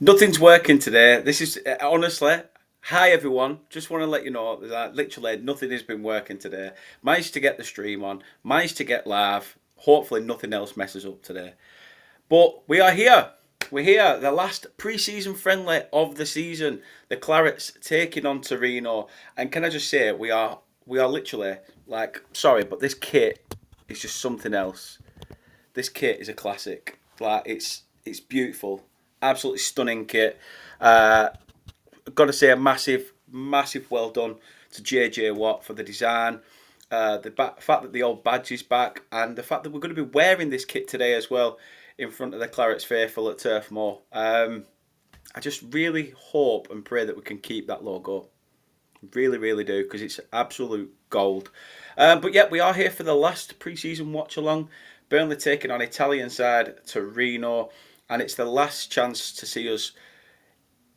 Nothing's working today. This is honestly. Hi everyone. Just want to let you know that literally nothing has been working today. Managed to get the stream on. Managed to get live. Hopefully nothing else messes up today. But we are here. We're here. The last pre-season friendly of the season. The Clarets taking on Torino. And can I just say we are literally like sorry, but this kit is just something else. This kit is a classic. Like it's beautiful, absolutely stunning kit. Uh, Got to say a massive well done to JJ Watt for the design. Fact that the old badge is back, and the fact that we're going to be wearing this kit today as well in front of the Clarets faithful at Turf Moor. I just really hope and pray that we can keep that logo. Really, really do, because it's absolute gold. But yeah, we are here for the last pre-season watch along. Burnley taking on Italian side Torino, and it's the last chance to see us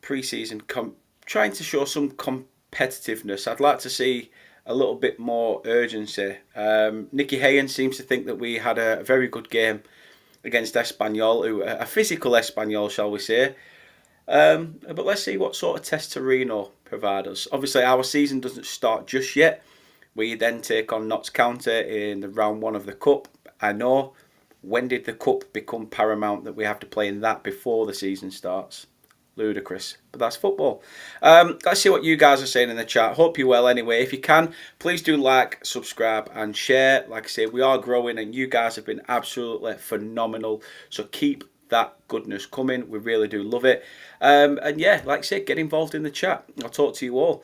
pre-season trying to show some competitiveness. I'd like to see a little bit more urgency. Nicky Hayen seems to think that we had a very good game against Espanyol, a physical Espanyol, shall we say. But let's see what sort of test Torino provide us. Obviously, our season doesn't start just yet. We then take on Notts County in the round one of the Cup. I know. When did the Cup become paramount that we have to play in that before the season starts? Ludicrous, but that's football. Let's see what you guys are saying in the chat. Hope you're well anyway. If you can, please do like, subscribe and share. Like I say, we are growing and you guys have been absolutely phenomenal. So keep that goodness coming. We really do love it. And yeah, like I said, get involved in the chat. I'll talk to you all.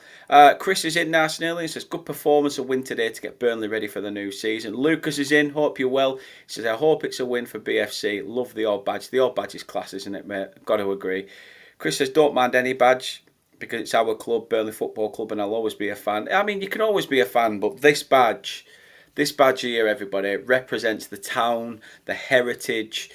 Chris is in nice and early. He says, good performance, a win today to get Burnley ready for the new season. Lucas is in. Hope you're well. He says, I hope it's a win for BFC. Love the old badge. The old badge is class, isn't it, mate? Got to agree. Chris says, don't mind any badge because it's our club, Burnley Football Club, and I'll always be a fan. I mean, you can always be a fan, but this badge here, everybody, represents the town, the heritage,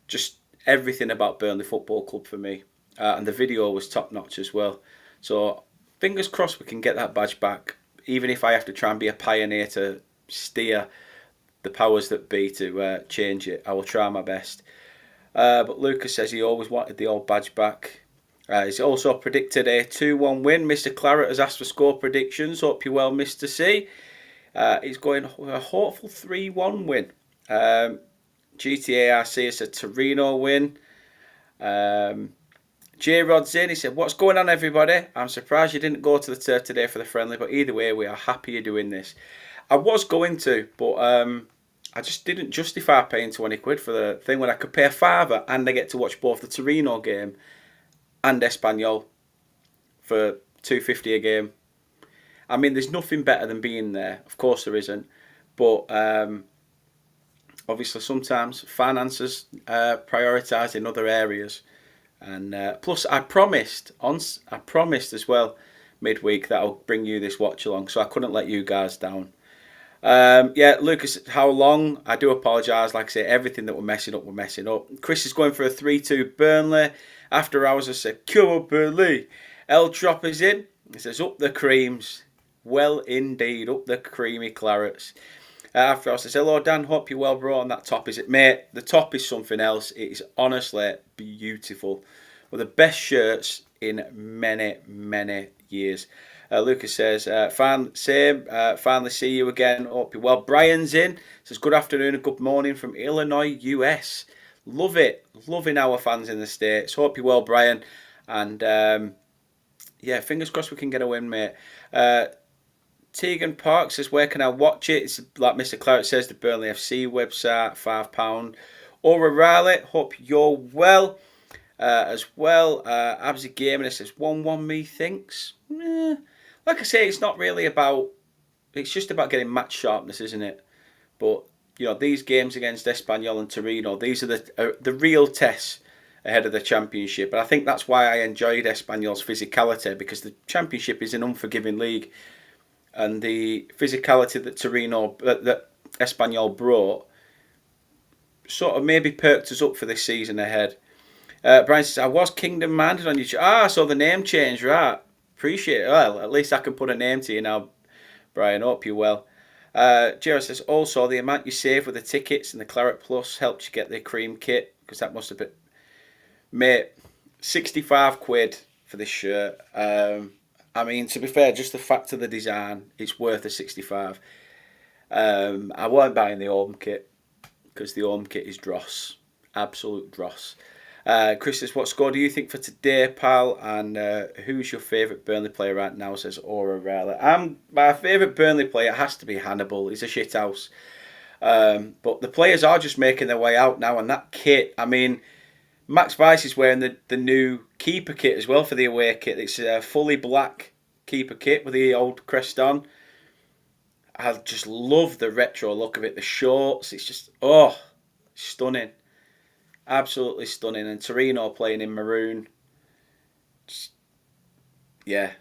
just everything about Burnley Football Club for me. And the video was top notch as well. So fingers crossed we can get that badge back, even if I have to try and be a pioneer to steer the powers that be to change it. I will try my best. But Lucas says he always wanted the old badge back. He's also predicted a 2-1 win. Mr. Claret has asked for score predictions. Hope you're well, Mr. C. He's going a hopeful 3-1 win. GTARC has a Torino win. J-Rod's in. He said, what's going on, everybody? I'm surprised you didn't go to the turf today for the friendly, but either way, we are happy you're doing this. I was going to, but I just didn't justify paying 20 quid for the thing when I could pay a fiver and I get to watch both the Torino game and Espanyol for 2.50 a game. I mean, there's nothing better than being there. Of course there isn't. But obviously sometimes finances prioritise in other areas. And plus I promised as well midweek that I'll bring you this watch along. So I couldn't let you guys down. Yeah, Lucas, how long? I do apologise. Like I say, everything that we're messing up. Chris is going for a 3-2 Burnley. After hours, I said, come on, Burnley. L Dropper's in. He says, up the creams. Well, indeed, up the creamy clarets. After hours, I said, hello, Dan. Hope you're well, bro. And that top is it, mate. The top is something else. It is honestly beautiful. One of the best shirts in many years. Lucas says, finally see you again. Hope you're well. Brian's in. Says, good afternoon and good morning from Illinois, US. Love it. Loving our fans in the States. Hope you're well, Brian. And yeah, fingers crossed we can get a win, mate. Tegan Park says, where can I watch it? It's like Mr. Claret says, the Burnley FC website, £5. Aura Riley, hope you're well. As well, Absy Gaming says, 1-1 methinks. Like I say, it's not really about, it's just about getting match sharpness, isn't it? But, you know, these games against Espanyol and Torino, these are the real tests ahead of the Championship. And I think that's why I enjoyed Espanyol's physicality, because the Championship is an unforgiving league. And the physicality that Espanyol brought sort of maybe perked us up for this season ahead. Brian says, I was Kingdom Minded on YouTube. So the name changed, right? Appreciate it. Well, at least I can put a name to you now, Brian. Hope you're well. Jared says, also, the amount you save with the tickets and the Claret Plus helped you get the cream kit, because that must have been... Mate, £65 for this shirt. I mean, to be fair, just the fact of the design, it's worth the 65. I weren't buying the home kit because the home kit is dross, absolute dross. Chris says, what score do you think for today, pal? And who's your favourite Burnley player right now? Says Aura Rarely. My favourite Burnley player has to be Hannibal. He's a shithouse. But the players are just making their way out now, and that kit, I mean, Max Weiss is wearing the new keeper kit as well for the away kit. It's a fully black keeper kit with the old crest on. I just love the retro look of it. The shorts, it's just, stunning. Absolutely stunning. And Torino playing in maroon. Just, yeah,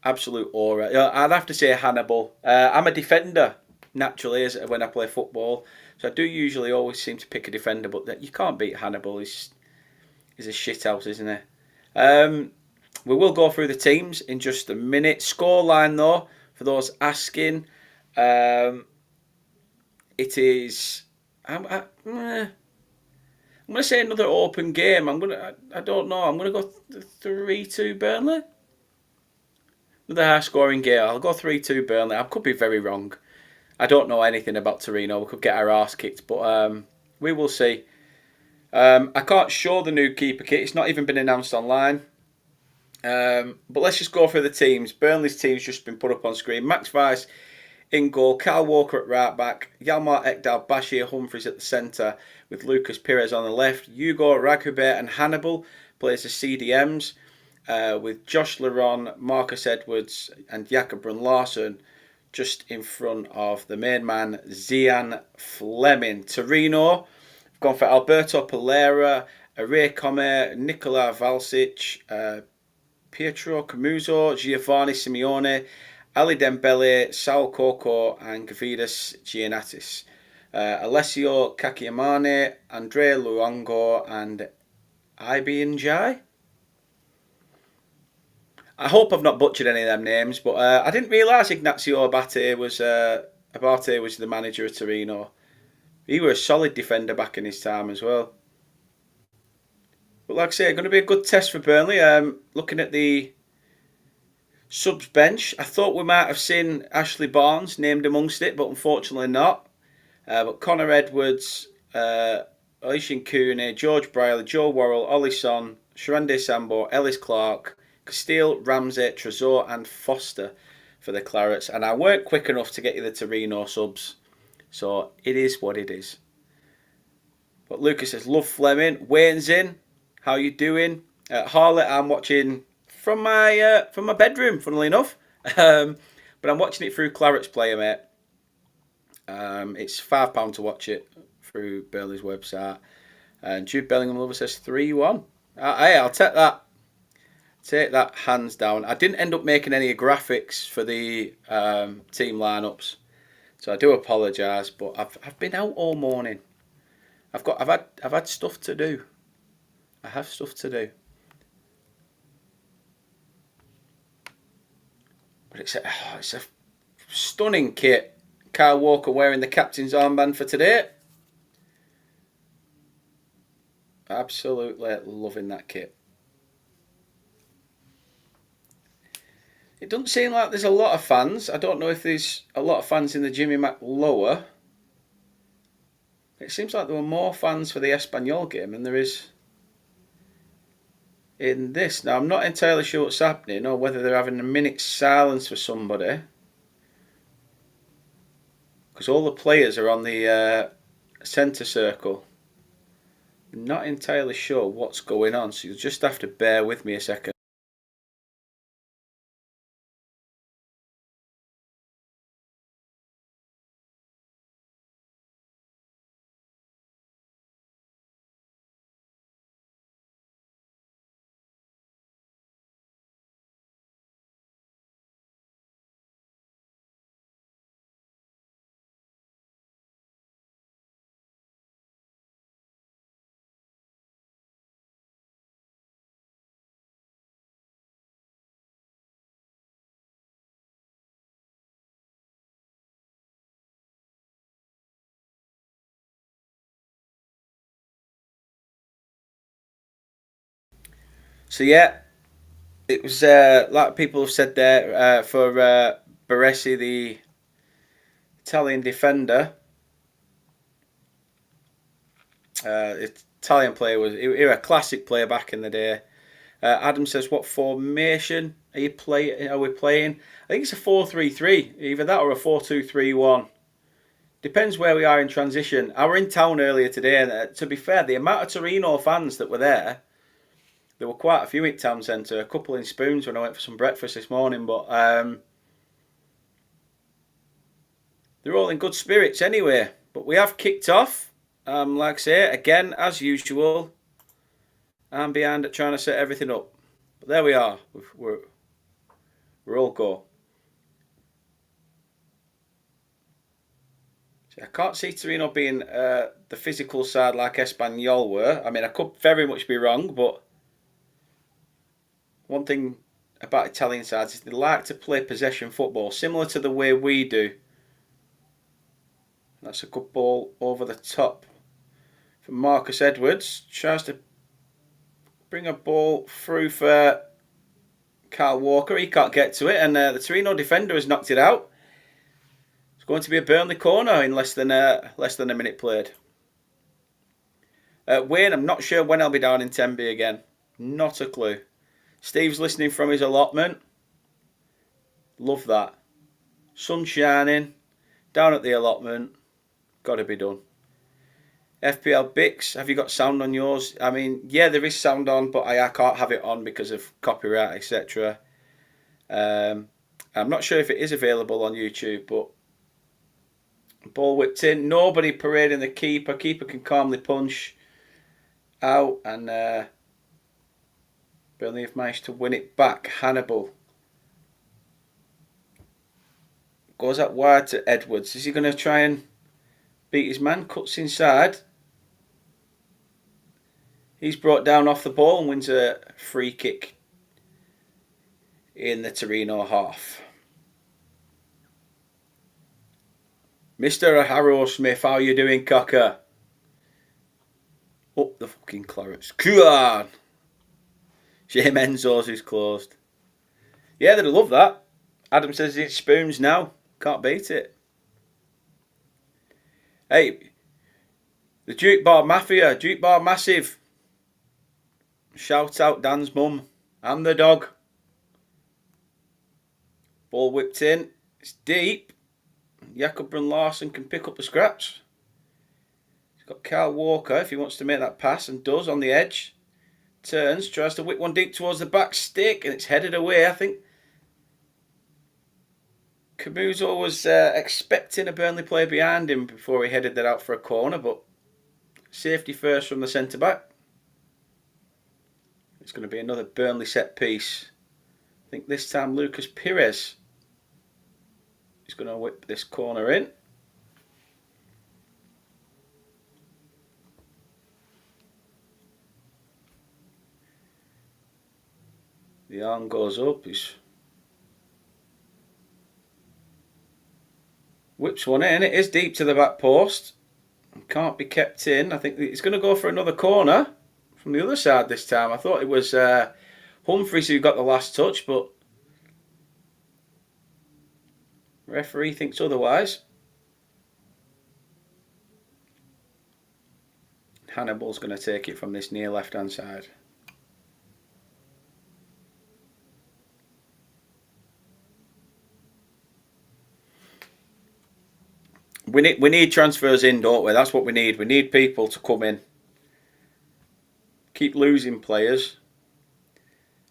absolute aura. Yeah, I'd have to say Hannibal. I'm a defender, naturally, when I play football. So I do usually always seem to pick a defender, but you can't beat Hannibal. He's a shithouse, isn't he? We will go through the teams in just a minute. Scoreline, though, for those asking, it is. I'm going to say another open game. I don't know. I'm going to go 3-2 Burnley. Another high scoring game. I'll go 3-2 Burnley. I could be very wrong. I don't know anything about Torino. We could get our arse kicked, but we will see. I can't show the new keeper kit. It's not even been announced online. But let's just go through the teams. Burnley's team's just been put up on screen. Max Weiss in goal. Kyle Walker at right back. Yalmar Ekdal, Bashir Humphries at the centre with Lucas Pires on the left. Hugo Ragubert and Hannibal plays the CDMs with Josh Laron, Marcus Edwards and Jakob Brun Larsen just in front of the main man, Zian Fleming. Torino, we've gone for Alberto Pereira, Aray Comer, Nikola Valsic, Pietro Camuzzo, Giovanni Simeone, Ali Dembele, Saul Coco, and Gavidas Giannatis. Alessio Kakiamane, Andrea Luongo, and Ibi Njai. I hope I've not butchered any of them names, but I didn't realise Ignacio Abate was the manager of Torino. He was a solid defender back in his time as well. But like I say, going to be a good test for Burnley. Looking at the subs bench, I thought we might have seen Ashley Barnes named amongst it, but unfortunately not. But Connor Edwards, Alishin Cooney, George Bryley, Joe Worrell, Ollie Son, Sharande Sambo, Ellis Clark, Castile, Ramsey, Trezor and Foster for the Clarets. And I weren't quick enough to get you the Torino subs. So it is what it is. But Lucas says, love Fleming. Wayne's in. How you doing? Harley, I'm watching from my bedroom, funnily enough. But I'm watching it through Clarets Player, mate. It's £5 to watch it through Burnley's website. And Jude Bellingham Lover says 3-1. Hey, I'll take that. Take that hands down. I didn't end up making any graphics for the team lineups, so I do apologise. But I've been out all morning. I've had stuff to do. I have stuff to do. But it's a stunning kit. Kyle Walker wearing the captain's armband for today. Absolutely loving that kit. It doesn't seem like there's a lot of fans. I don't know if there's a lot of fans in the Jimmy Mac lower. It seems like there were more fans for the Espanyol game than there is in this. Now, I'm not entirely sure what's happening or whether they're having a minute's silence for somebody. Because all the players are on the centre circle. I'm not entirely sure what's going on, so you'll just have to bear with me a second. So yeah, it was like people have said there for Baresi, the Italian defender. Italian player he was a classic player back in the day. Adam says, "What formation are we playing?" I think it's a 4-3-3, either that or a 4-2-3-1. Depends where we are in transition. I were in town earlier today, and to be fair, the amount of Torino fans that were there were quite a few in town centre. A couple in Spoons when I went for some breakfast this morning, but they're all in good spirits anyway. But we have kicked off. Like I say, again, as usual, I'm behind at trying to set everything up. But there we are. We're all go. I can't see Torino being the physical side like Espanyol were. I mean, I could very much be wrong, but one thing about Italian sides is they like to play possession football, similar to the way we do. That's a good ball over the top from Marcus Edwards. Tries to bring a ball through for Kyle Walker. He can't get to it, and the Torino defender has knocked it out. It's going to be a Burnley corner in less than a minute played. Wayne, I'm not sure when I'll be down in Tenby again. Not a clue. Steve's listening from his allotment. Love that. Sun shining. Down at the allotment. Got to be done. FPL Bix, have you got sound on yours? I mean, yeah, there is sound on, but I can't have it on because of copyright, etc. I'm not sure if it is available on YouTube, but ball whipped in. Nobody parading the keeper. Keeper can calmly punch out, and Burnley have managed to win it back. Hannibal goes out wide to Edwards. Is he going to try and beat his man? Cuts inside. He's brought down off the ball and wins a free kick in the Torino half. Mr. Harrow Smith, how you doing, cocker? Up the fucking Clarets. Come on! Shame Enzo's is closed. Yeah, they'd love that. Adam says it's Spoons now. Can't beat it. Hey, the Duke Bar Mafia, Duke Bar Massive. Shout out Dan's mum and the dog. Ball whipped in. It's deep. Jakob Brun-Larsen can pick up the scraps. He's got Kyle Walker if he wants to make that pass, and does on the edge. Turns, tries to whip one deep towards the back stick, and it's headed away. I think Camuso was expecting a Burnley player behind him before he headed that out for a corner, but safety first from the centre-back. It's going to be another Burnley set piece. I think this time Lucas Pires is going to whip this corner in. The arm goes up. He's whips one in. It is deep to the back post. Can't be kept in. I think he's going to go for another corner from the other side this time. I thought it was Humphries who got the last touch, but referee thinks otherwise. Hannibal's going to take it from this near left-hand side. We need transfers in, don't we? That's what we need. We need people to come in. Keep losing players.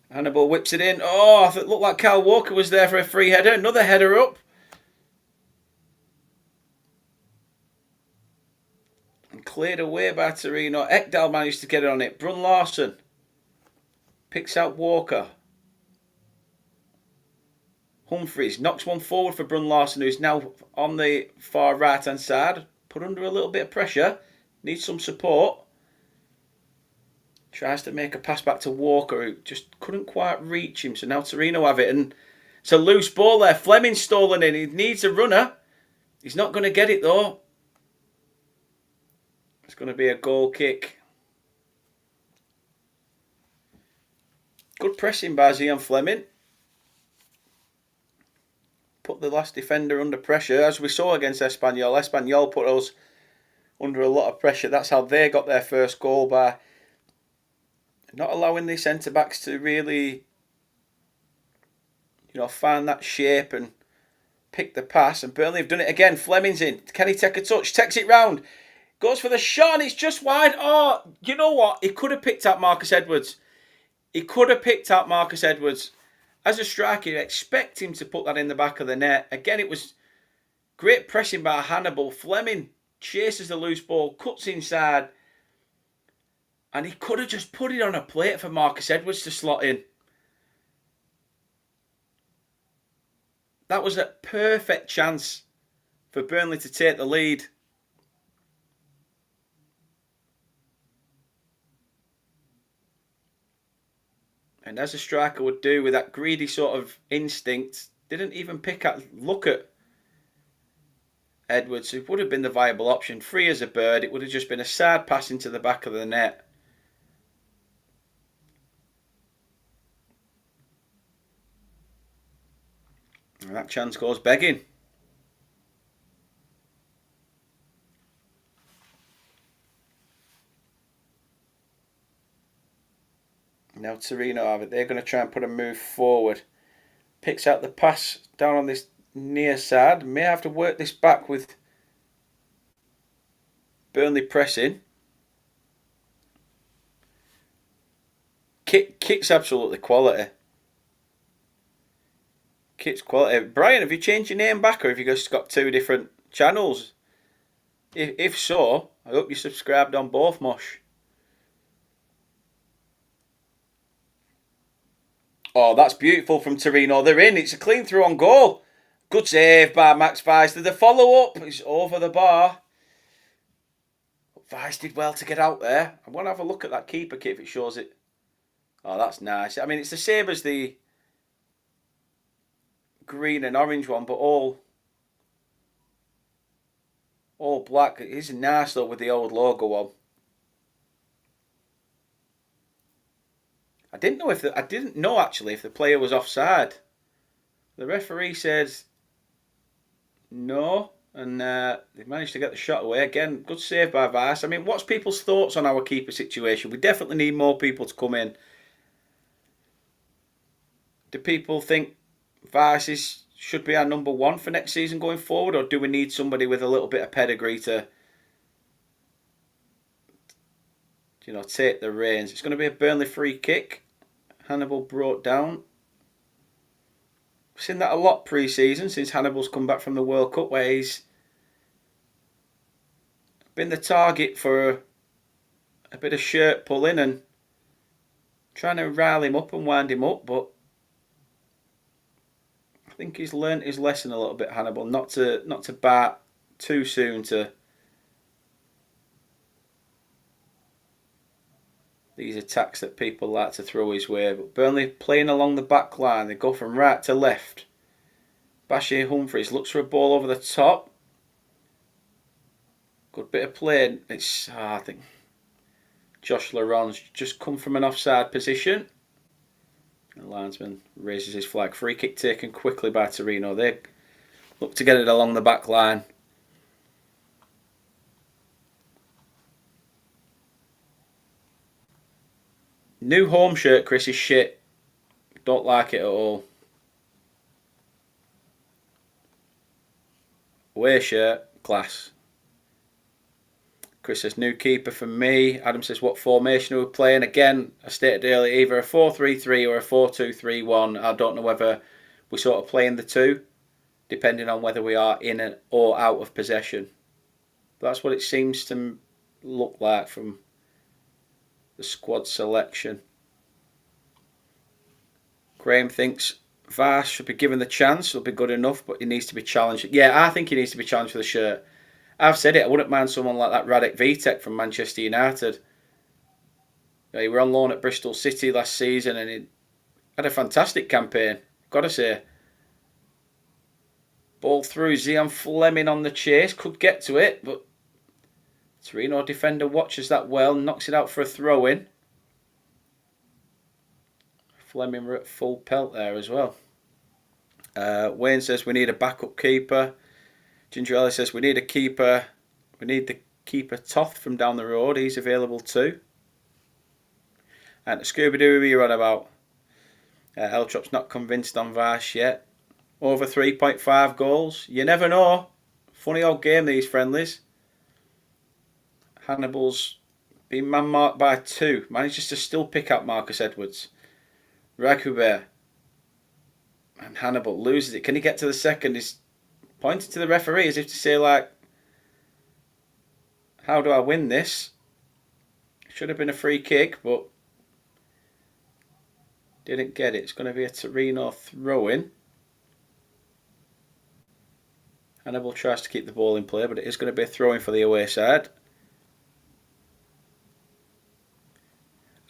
Hannibal whips it in. Oh, it looked like Kyle Walker was there for a free header. Another header up. And cleared away by Torino. Ekdal managed to get it on it. Brun-Larsen picks out Walker. Humphries knocks one forward for Brun-Larsen, who's now on the far right-hand side. Put under a little bit of pressure. Needs some support. Tries to make a pass back to Walker, who just couldn't quite reach him. So now Torino have it. And it's a loose ball there. Fleming's stolen in. He needs a runner. He's not going to get it, though. It's going to be a goal kick. Good pressing by Zian Fleming. Put the last defender under pressure, as we saw against Espanyol. Espanyol put us under a lot of pressure. That's how they got their first goal, by not allowing the centre-backs to really, find that shape and pick the pass. And Burnley have done it again. Fleming's in. Can he take a touch? Takes it round. Goes for the shot and it's just wide. Oh, you know what? He could have picked up Marcus Edwards. As a striker, you expect him to put that in the back of the net. Again, it was great pressing by Hannibal. Fleming chases the loose ball, cuts inside. And he could have just put it on a plate for Marcus Edwards to slot in. That was a perfect chance for Burnley to take the lead. And as a striker would do, with that greedy sort of instinct, didn't even look at Edwards, who would have been the viable option. Free as a bird, it would have just been a sad pass into the back of the net. And that chance goes begging. Now Torino have it. They're going to try and put a move forward. Picks out the pass down on this near side. May have to work this back with Burnley pressing. Kit's absolutely quality. Kit's quality. Brian, have you changed your name back, or have you just got two different channels? If so, I hope you subscribed on both, Mosh. Oh, that's beautiful from Torino. They're in. It's a clean through on goal. Good save by Max Weiss. The follow-up is over the bar. Weiss did well to get out there. I want to have a look at that keeper kit if it shows it. Oh, that's nice. I mean, it's the same as the green and orange one, but all black. It is nice though with the old logo on. I didn't know actually if the player was offside. The referee says no, and they managed to get the shot away. Again, good save by Weiss. I mean, what's people's thoughts on our keeper situation? We definitely need more people to come in. Do people think Weiss should be our number one for next season going forward, or do we need somebody with a little bit of pedigree to, take the reins? It's going to be a Burnley free kick. Hannibal brought down. We've seen that a lot pre-season since Hannibal's come back from the World Cup, where he's been the target for a bit of shirt pulling and trying to rile him up and wind him up, but I think he's learnt his lesson a little bit, Hannibal, not to bat too soon to these attacks that people like to throw his way. But Burnley playing along the back line. They go from right to left. Bashir Humphries looks for a ball over the top. Good bit of play. I think Josh Laron's just come from an offside position. The linesman raises his flag. Free kick taken quickly by Torino. They look to get it along the back line. New home shirt, Chris, is shit. Don't like it at all. Away shirt, class. Chris says, new keeper for me. Adam says, what formation are we playing? Again, I stated earlier, either a 4-3-3 or a 4-2-3-1. I don't know whether we're sort of playing the two, depending on whether we are in or out of possession. That's what it seems to look like from the squad selection. Graham thinks Weiss should be given the chance. It'll be good enough, but he needs to be challenged. Yeah, I think he needs to be challenged for the shirt. I've said it. I wouldn't mind someone like that Radek Vitek from Manchester United. He were on loan at Bristol City last season and he had a fantastic campaign. Got to say. Ball through. Zian Fleming on the chase. Could get to it, but Torino defender watches that well. Knocks it out for a throw-in. Fleming were at full pelt there as well. Wayne says we need a backup keeper. Gingerelli says we need a keeper. We need the keeper Toth from down the road. He's available too. And Scooby-Doo, you're on about. Eltrop's not convinced on Vash yet. Over 3.5 goals. You never know. Funny old game, these friendlies. Hannibal's been man-marked by 2. Manages to still pick up Marcus Edwards. Rakubert. And Hannibal loses it. Can he get to the second? He's pointing to the referee as if to say, like, how do I win this? Should have been a free kick, but didn't get it. It's going to be a Torino throw-in. Hannibal tries to keep the ball in play, but it is going to be a throw-in for the away side.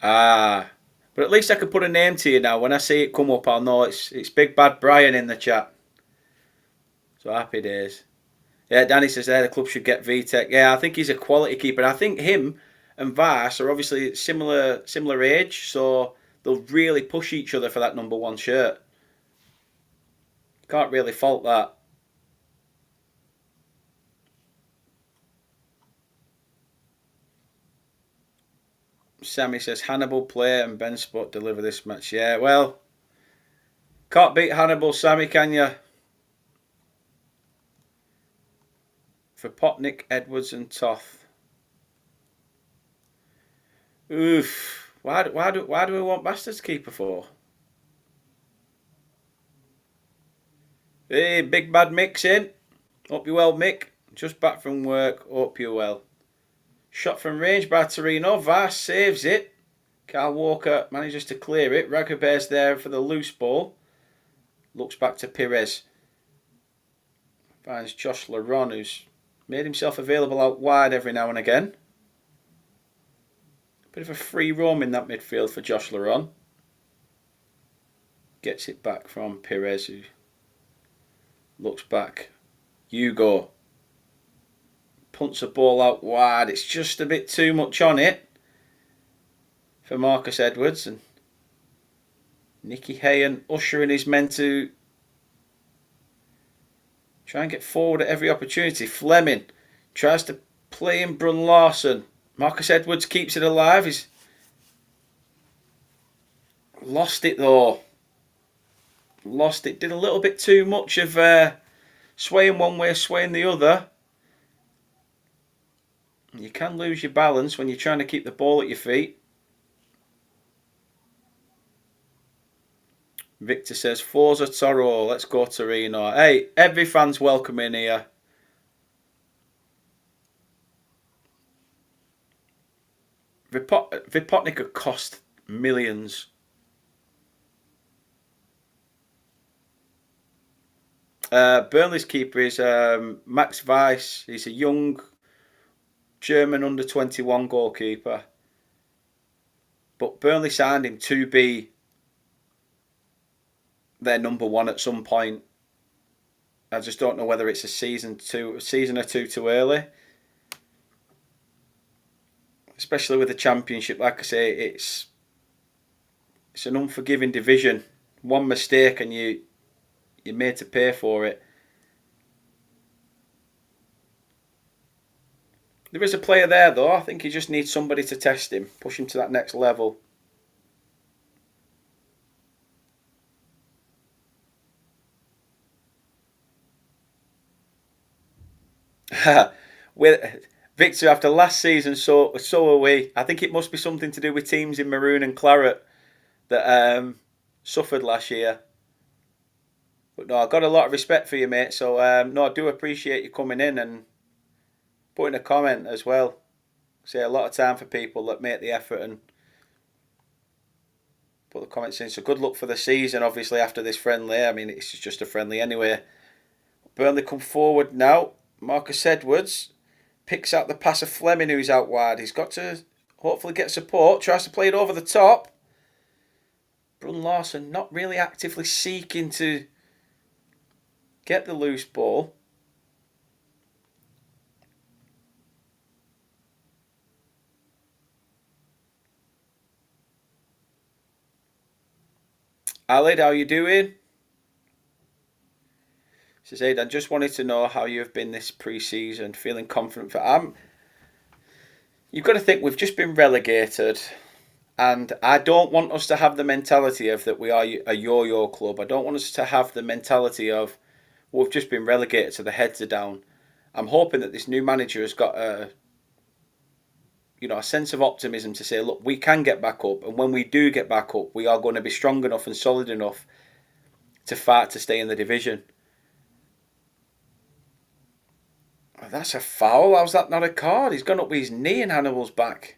But at least I can put a name to you now. When I see it come up, I'll know it's Big Bad Brian in the chat. So happy days. Yeah, Danny says there the club should get VTech. Yeah, I think he's a quality keeper. I think him and Vass are obviously similar age, so they'll really push each other for that number 1 shirt. Can't really fault that. Sammy says Hannibal play and Ben Spot deliver this match. Yeah, well, can't beat Hannibal, Sammy, can you? For Potnick, Edwards and Toth. Oof. Why do we want Bastards keeper for? Hey, Big Bad Mick's in. Hope you're well, Mick. Just back from work. Hope you're well. Shot from range by Torino. Vass saves it. Carl Walker manages to clear it. Ragaber's there for the loose ball. Looks back to Pires. Finds Josh Laron, who's made himself available out wide every now and again. Bit of a free roam in that midfield for Josh Laron. Gets it back from Pires, who looks back. Hugo punts the ball out wide. It's just a bit too much on it for Marcus Edwards, and Nicky Hayen ushering his men to try and get forward at every opportunity. Fleming tries to play in Brun Larson. Marcus Edwards keeps it alive. He's lost it though. Lost it. Did a little bit too much of swaying one way, swaying the other. You can lose your balance when you're trying to keep the ball at your feet. Victor says, Forza Toro, let's go Torino. Hey, every fan's welcome in here. Vipotnica cost millions. Burnley's keeper is Max Weiss. He's a young German under-21 goalkeeper. But Burnley signed him to be their number 1 at some point. I just don't know whether it's a season or two too early. Especially with the Championship, like I say, it's an unforgiving division. One mistake and you're made to pay for it. There is a player there though. I think he just needs somebody to test him, push him to that next level. With Victor, after last season, so are we. I think it must be something to do with teams in maroon and claret that suffered last year. But no, I've got a lot of respect for you, mate. So no, I do appreciate you coming in and putting a comment as well. Say a lot of time for people that make the effort and put the comments in. So good luck for the season, obviously, after this friendly. I mean, it's just a friendly anyway. Burnley come forward now. Marcus Edwards picks out the pass of Fleming, who's out wide. He's got to hopefully get support. Tries to play it over the top. Brun Larson not really actively seeking to get the loose ball. Alid, how you doing? Says Aid, I just wanted to know how you have been this pre-season. Feeling confident for You've got to think we've just been relegated, and I don't want us to have the mentality of that we are a yo-yo club. I don't want us to have the mentality of we've just been relegated, so the heads are down. I'm hoping that this new manager has got a sense of optimism to say, look, we can get back up, and when we do get back up, we are going to be strong enough and solid enough to fight to stay in the division. Oh, that's a foul. How's that not a card? He's gone up with his knee in Hannibal's back.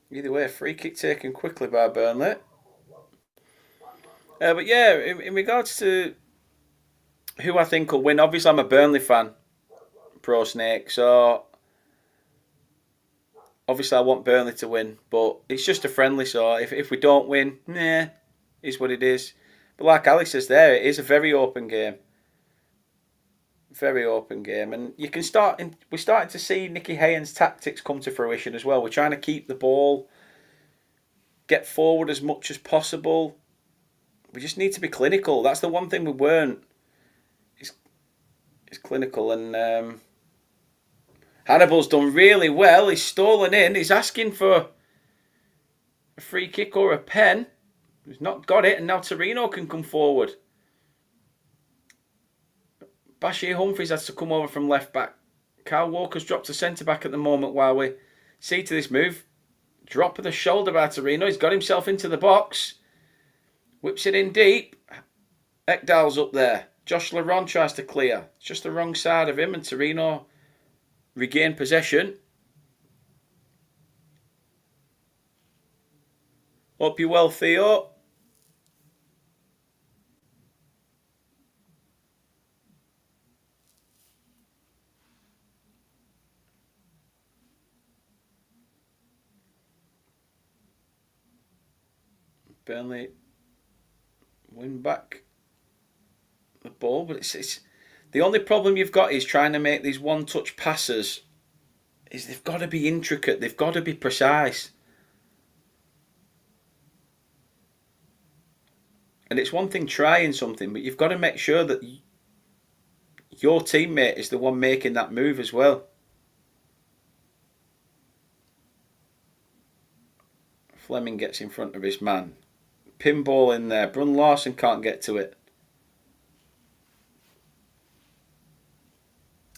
Either way, free kick taken quickly by Burnley. But yeah, in regards to who I think will win, obviously I'm a Burnley fan, pro Snake, so obviously I want Burnley to win, but it's just a friendly, so if we don't win, is what it is. But like Alex says there, it is a very open game. Very open game, and you can we're starting to see Nicky Haynes' tactics come to fruition as well. We're trying to keep the ball, get forward as much as possible. We just need to be clinical. That's the one thing we weren't. Is clinical, and Hannibal's done really well. He's stolen in. He's asking for a free kick or a pen. He's not got it, and now Torino can come forward. Bashir Humphries has to come over from left back. Kyle Walker's dropped to centre back at the moment while we see to this move. Drop of the shoulder by Torino. He's got himself into the box. Whips it in deep. Ekdal's up there. Josh Laron tries to clear. It's just the wrong side of him, and Torino regain possession. Hope you're well, Theo. Burnley win back the ball, but it's the only problem you've got is trying to make these one-touch passes. Is they've got to be intricate, they've got to be precise, and it's one thing trying something, but you've got to make sure that your teammate is the one making that move as well. Fleming gets in front of his man. Pinball in there. Brun Larson can't get to it.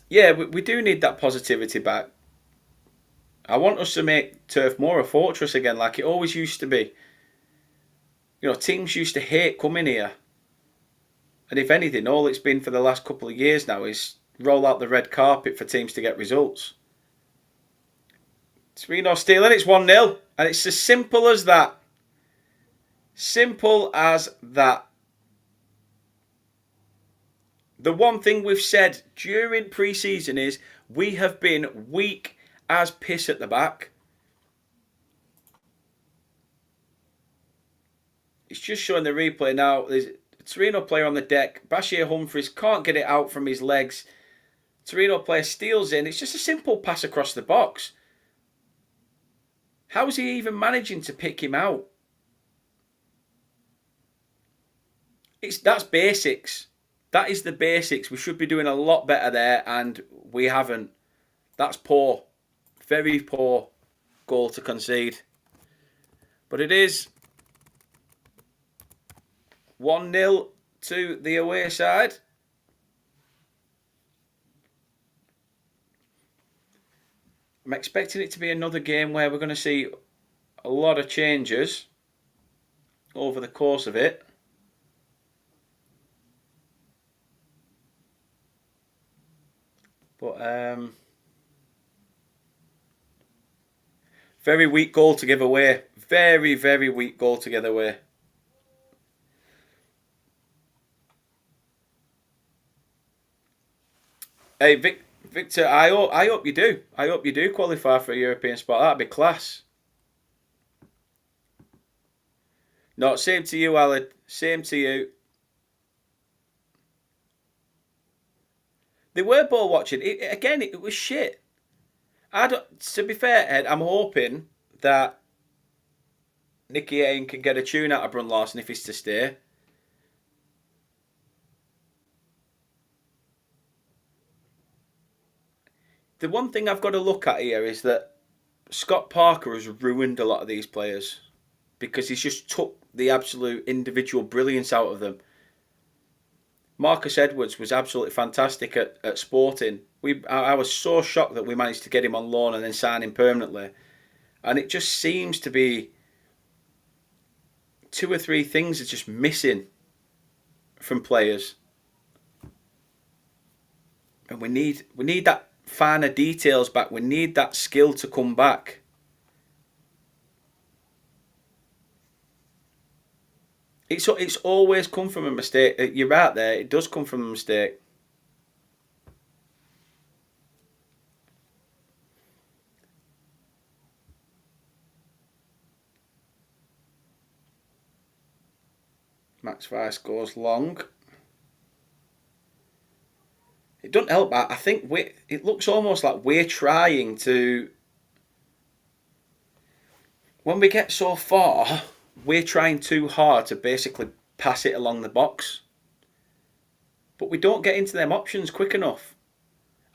Yeah, we do need that positivity back. I want us to make Turf Moor a fortress again, like it always used to be. Teams used to hate coming here. And if anything, all it's been for the last couple of years now is roll out the red carpet for teams to get results. Torino stealing, it's 1-0. And it's as simple as that. Simple as that. The one thing we've said during pre-season is we have been weak as piss at the back. It's just showing the replay now. There's a Torino player on the deck. Bashir Humphries can't get it out from his legs. Torino player steals in. It's just a simple pass across the box. How is he even managing to pick him out? That's basics. That is the basics. We should be doing a lot better there, and we haven't. That's poor. Very poor goal to concede. But it is 1-0 to the away side. I'm expecting it to be another game where we're going to see a lot of changes over the course of it. But very weak goal to give away. Very, very weak goal to give away. Hey, Victor, I hope you do. I hope you do qualify for a European spot. That'd be class. No, same to you, Alan. Same to you. They were ball watching. It was shit. I don't, to be fair, Ed, I'm hoping that Nicky Hayne can get a tune out of Brun Larson if he's to stay. The one thing I've got to look at here is that Scott Parker has ruined a lot of these players because he's just took the absolute individual brilliance out of them. Marcus Edwards was absolutely fantastic at Sporting. I was so shocked that we managed to get him on loan and then sign him permanently. And it just seems to be two or three things are just missing from players, and we need that finer details back. We need that skill to come back. It's always come from a mistake. You're right there. It does come from a mistake. Max Vice goes long. It doesn't help. I think it looks almost like we're trying to. When we get so far, we're trying too hard to basically pass it along the box. But we don't get into them options quick enough.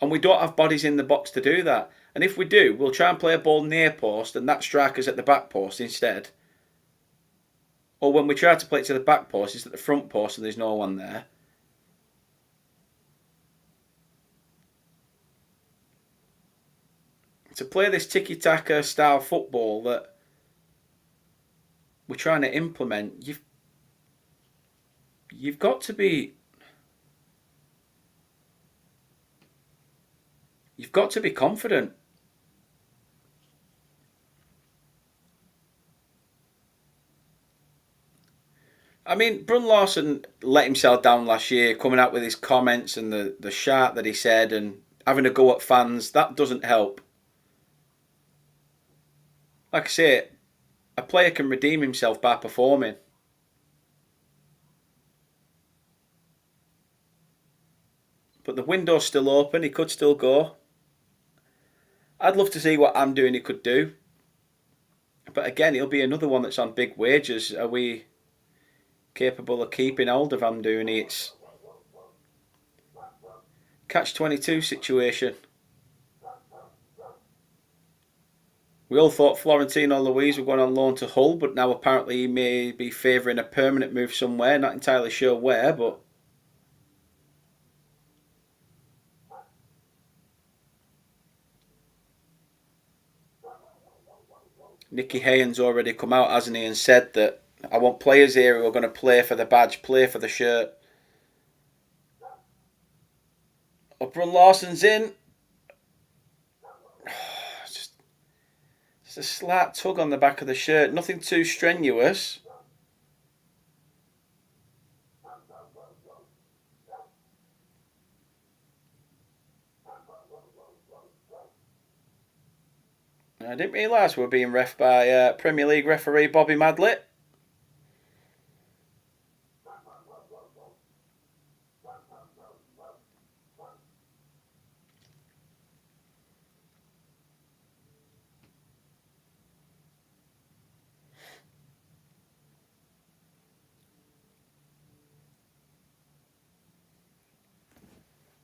And we don't have bodies in the box to do that. And if we do, we'll try and play a ball near post and that striker's at the back post instead. Or when we try to play it to the back post, it's at the front post and there's no one there. To play this tiki-taka style football that we're trying to implement, you've got to be confident. I mean, Brun Larson let himself down last year, coming out with his comments and the sharp that he said and having a go at fans. That doesn't help. Like I say, a player can redeem himself by performing. But the window's still open. He could still go. I'd love to see what I'm doing he could do. But again, he'll be another one that's on big wages. Are we capable of keeping hold of Amdouni? It's catch-22 situation. We all thought Florentino Luis were going on loan to Hull, but now apparently he may be favouring a permanent move somewhere. Not entirely sure where, but Nicky Haynes already come out, hasn't he, and said that I want players here who are going to play for the badge, play for the shirt. Brun Larson's in. Just a slight tug on the back of the shirt. Nothing too strenuous. I didn't realise we were being ref by Premier League referee Bobby Madlett.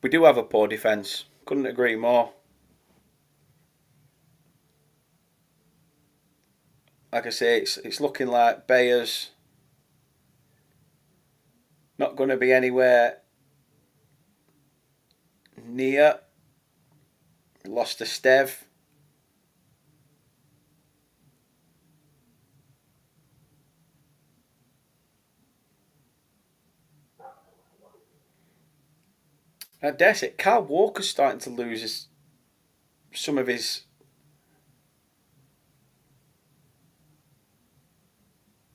We do have a poor defence. Couldn't agree more. Like I say, it's looking like Bayer's not going to be anywhere near. Lost to Stev. I dare say, Kyle Walker's starting to lose some of his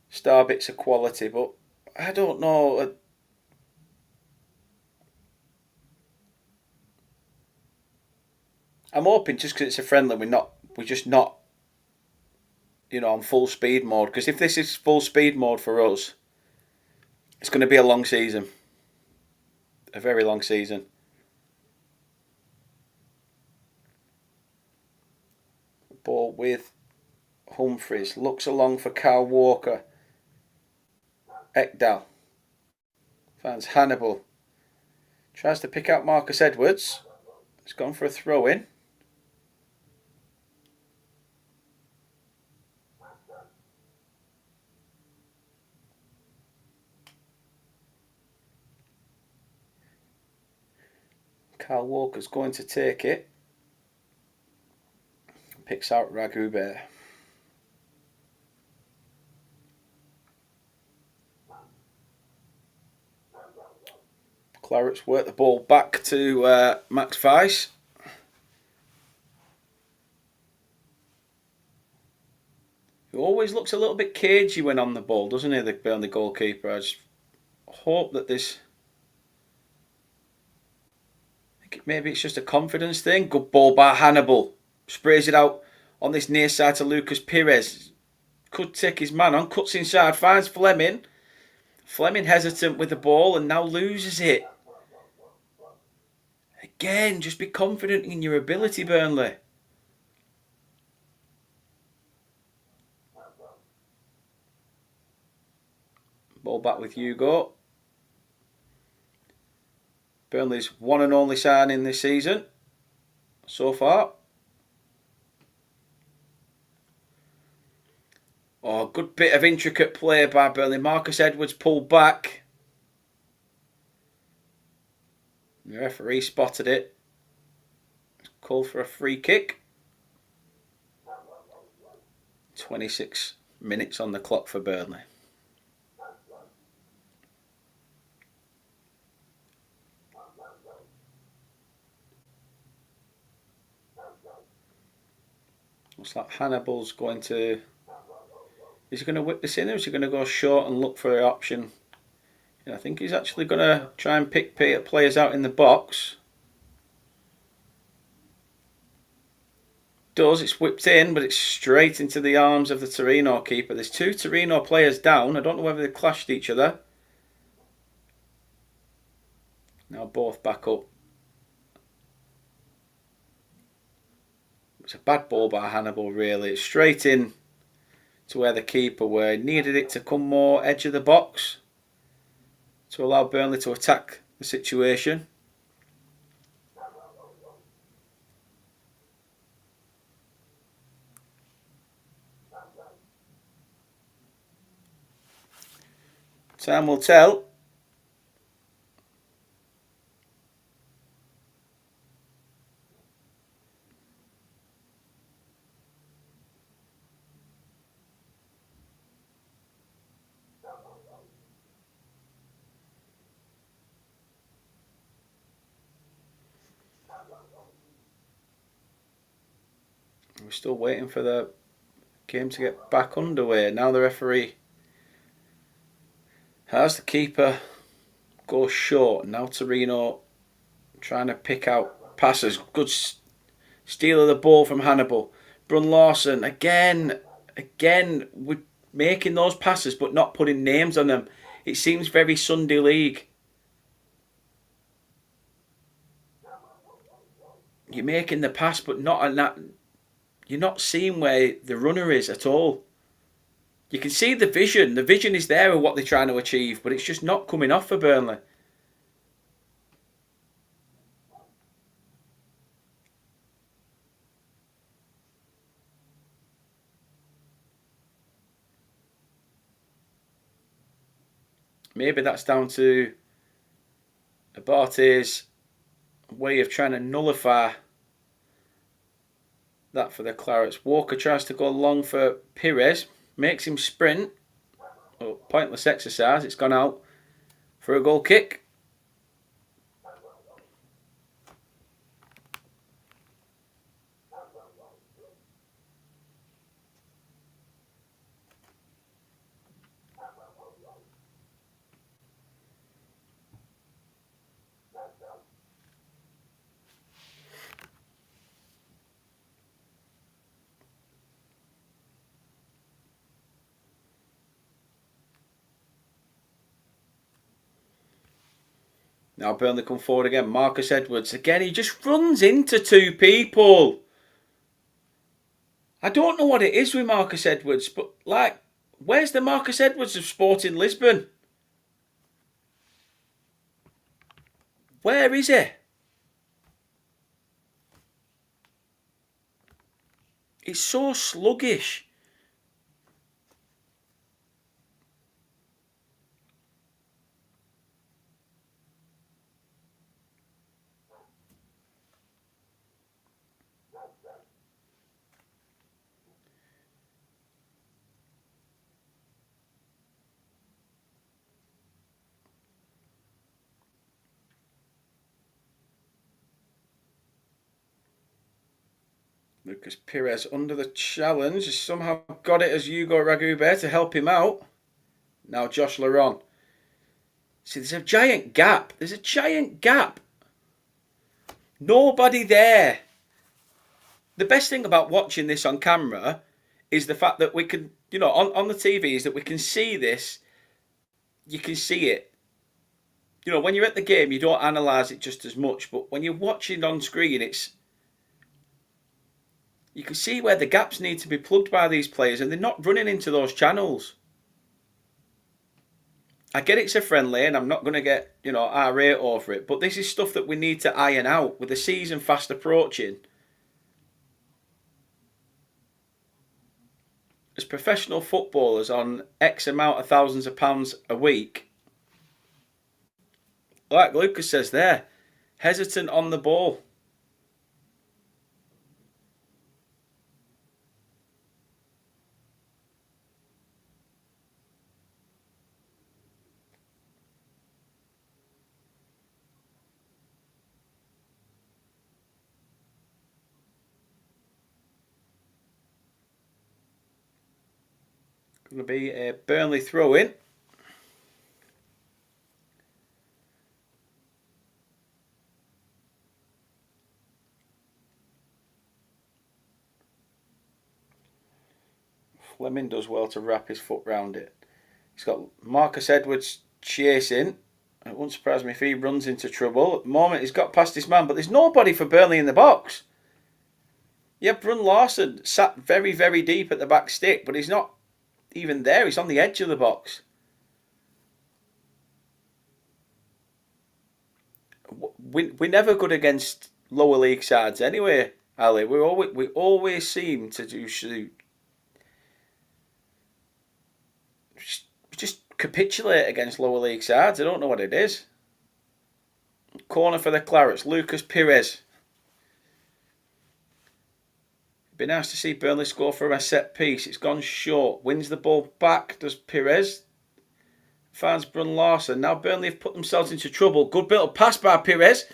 star bits of quality, but I don't know. I'm hoping just because it's a friendly, we're just not, on full speed mode. Because if this is full speed mode for us, it's going to be a long season, a very long season. Ball with Humphreys. Looks along for Kyle Walker. Ekdal. Finds Hannibal. Tries to pick out Marcus Edwards. He's gone for a throw in. Kyle Walker's going to take it. Picks out Ragoubert. Clarets work the ball back to Max Weiss. He always looks a little bit cagey when on the ball, doesn't he, the Burnley goalkeeper? I just hope that this... Maybe it's just a confidence thing. Good ball by Hannibal. Sprays it out on this near side to Lucas Pires. Could take his man on. Cuts inside. Finds Fleming. Fleming hesitant with the ball and now loses it. Again, just be confident in your ability, Burnley. Ball back with Hugo. Burnley's one and only signing this season so far. Oh, good bit of intricate play by Burnley. Marcus Edwards pulled back. The referee spotted it. Called for a free kick. 26 minutes on the clock for Burnley. Looks like Hannibal's going to... Is he going to whip this in or is he going to go short and look for an option? Yeah, I think he's actually going to try and pick players out in the box. Does, it's whipped in, but it's straight into the arms of the Torino keeper. There's two Torino players down. I don't know whether they clashed each other. Now both back up. It's a bad ball by Hannibal, really. It's straight in to where the keeper were. Needed it to come more edge of the box to allow Burnley to attack the situation. Time will tell. We're still waiting for the game to get back underway. Now the referee has the keeper go short. Now Torino trying to pick out passes. Good steal of the ball from Hannibal. Brun Lawson again with making those passes but not putting names on them. It seems very Sunday League. You're making the pass but not on that. You're not seeing where the runner is at all. You can see the vision. The vision is there of what they're trying to achieve, but it's just not coming off for Burnley. Maybe that's down to Abate's way of trying to nullify that for the Clarets. Walker tries to go long for Pires. Makes him sprint. Oh, pointless exercise. It's gone out for a goal kick. Now Burnley come forward again. Marcus Edwards. Again, he just runs into two people. I don't know what it is with Marcus Edwards, but like, where's the Marcus Edwards of Sporting Lisbon? Where is he? It's so sluggish. Lucas Perez under the challenge has somehow got it as Hugo Ragubert to help him out. Now Josh Laron. See, there's a giant gap. There's a giant gap. Nobody there. The best thing about watching this on camera is the fact that we can, on the TV is that we can see this. You can see it. When you're at the game, you don't analyse it just as much. But when you're watching on screen, you can see where the gaps need to be plugged by these players, and they're not running into those channels. I get it's a friendly, and I'm not going to get, irate over it, but this is stuff that we need to iron out with the season fast approaching. As professional footballers on X amount of thousands of pounds a week, like Lucas says there, hesitant on the ball. Going to be a Burnley throw-in. Fleming does well to wrap his foot round it. He's got Marcus Edwards chasing. It won't surprise me if he runs into trouble. At the moment, he's got past his man, but there's nobody for Burnley in the box. Yeah, Brun Larson sat very, very deep at the back stick, but he's not even there. He's on the edge of the box. We're never good against lower league sides anyway, Ali. We always seem to just capitulate against lower league sides. I don't know what it is. Corner for the Clarets. Lucas Perez. Be nice to see Burnley score from a set piece. It's gone short. Wins the ball back. Does Perez. Finds Brun Larson. Now Burnley have put themselves into trouble. Good bit of pass by Perez.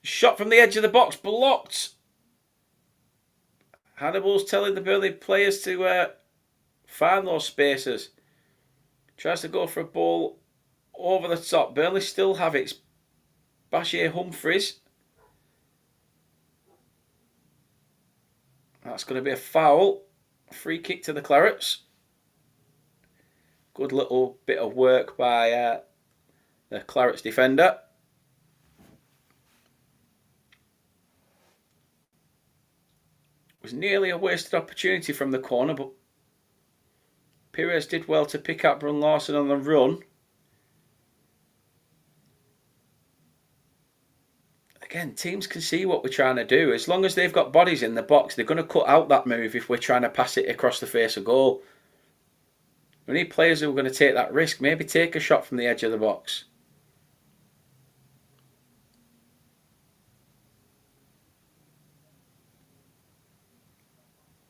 Shot from the edge of the box. Blocked. Hannibal's telling the Burnley players to find those spaces. Tries to go for a ball over the top. Burnley still have it. Bashir Humphries. That's going to be a foul. Free kick to the Clarets. Good little bit of work by the Clarets defender. It was nearly a wasted opportunity from the corner, but Perez did well to pick up Brun Larson on the run. Again, teams can see what we're trying to do. As long as they've got bodies in the box, they're going to cut out that move if we're trying to pass it across the face of goal. We need players who are going to take that risk. Maybe take a shot from the edge of the box.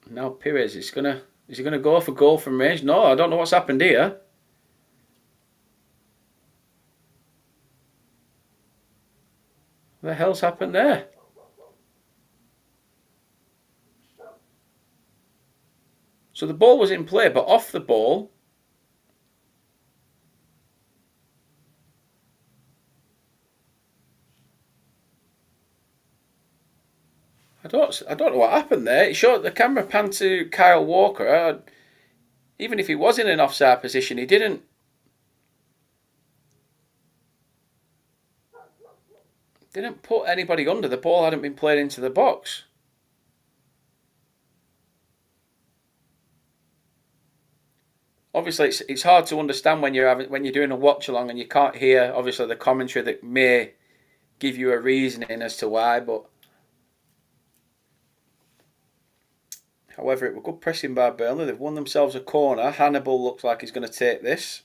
Now Perez is he going to go for goal from range? No, I don't know what's happened here. What the hell's happened there? So the ball was in play, but off the ball. I don't know what happened there. It showed the camera panned to Kyle Walker. Even if he was in an offside position, he didn't put anybody under. The ball hadn't been played into the box. Obviously, it's hard to understand when you're doing a watch along and you can't hear obviously the commentary that may give you a reasoning as to why. But however, it was good pressing by Burnley. They've won themselves a corner. Hannibal looks like he's going to take this.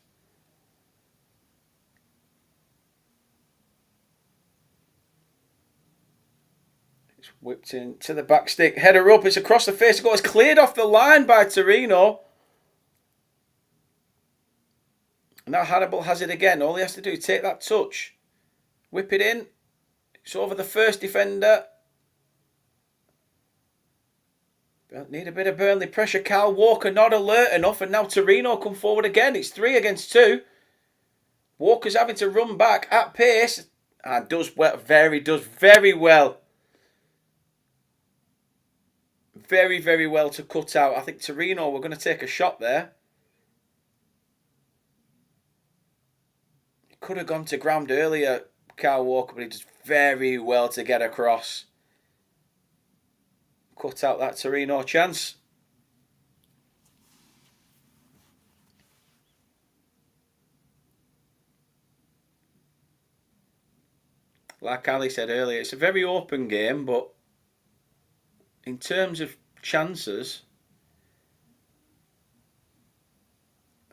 It's whipped into the back stick. Header up. It's across the face of goal. It's cleared off the line by Torino. Now Hannibal has it again. All he has to do is take that touch. Whip it in. It's over the first defender. Need a bit of Burnley pressure. Kyle Walker not alert enough, and now Torino come forward again. It's 3 against 2. Walker's having to run back at pace and does very well. Very, very well to cut out. I think Torino were going to take a shot there. Could have gone to ground earlier, Kyle Walker, but he does very well to get across. Cut out that Torino chance. Like Ali said earlier, it's a very open game, but in terms of chances,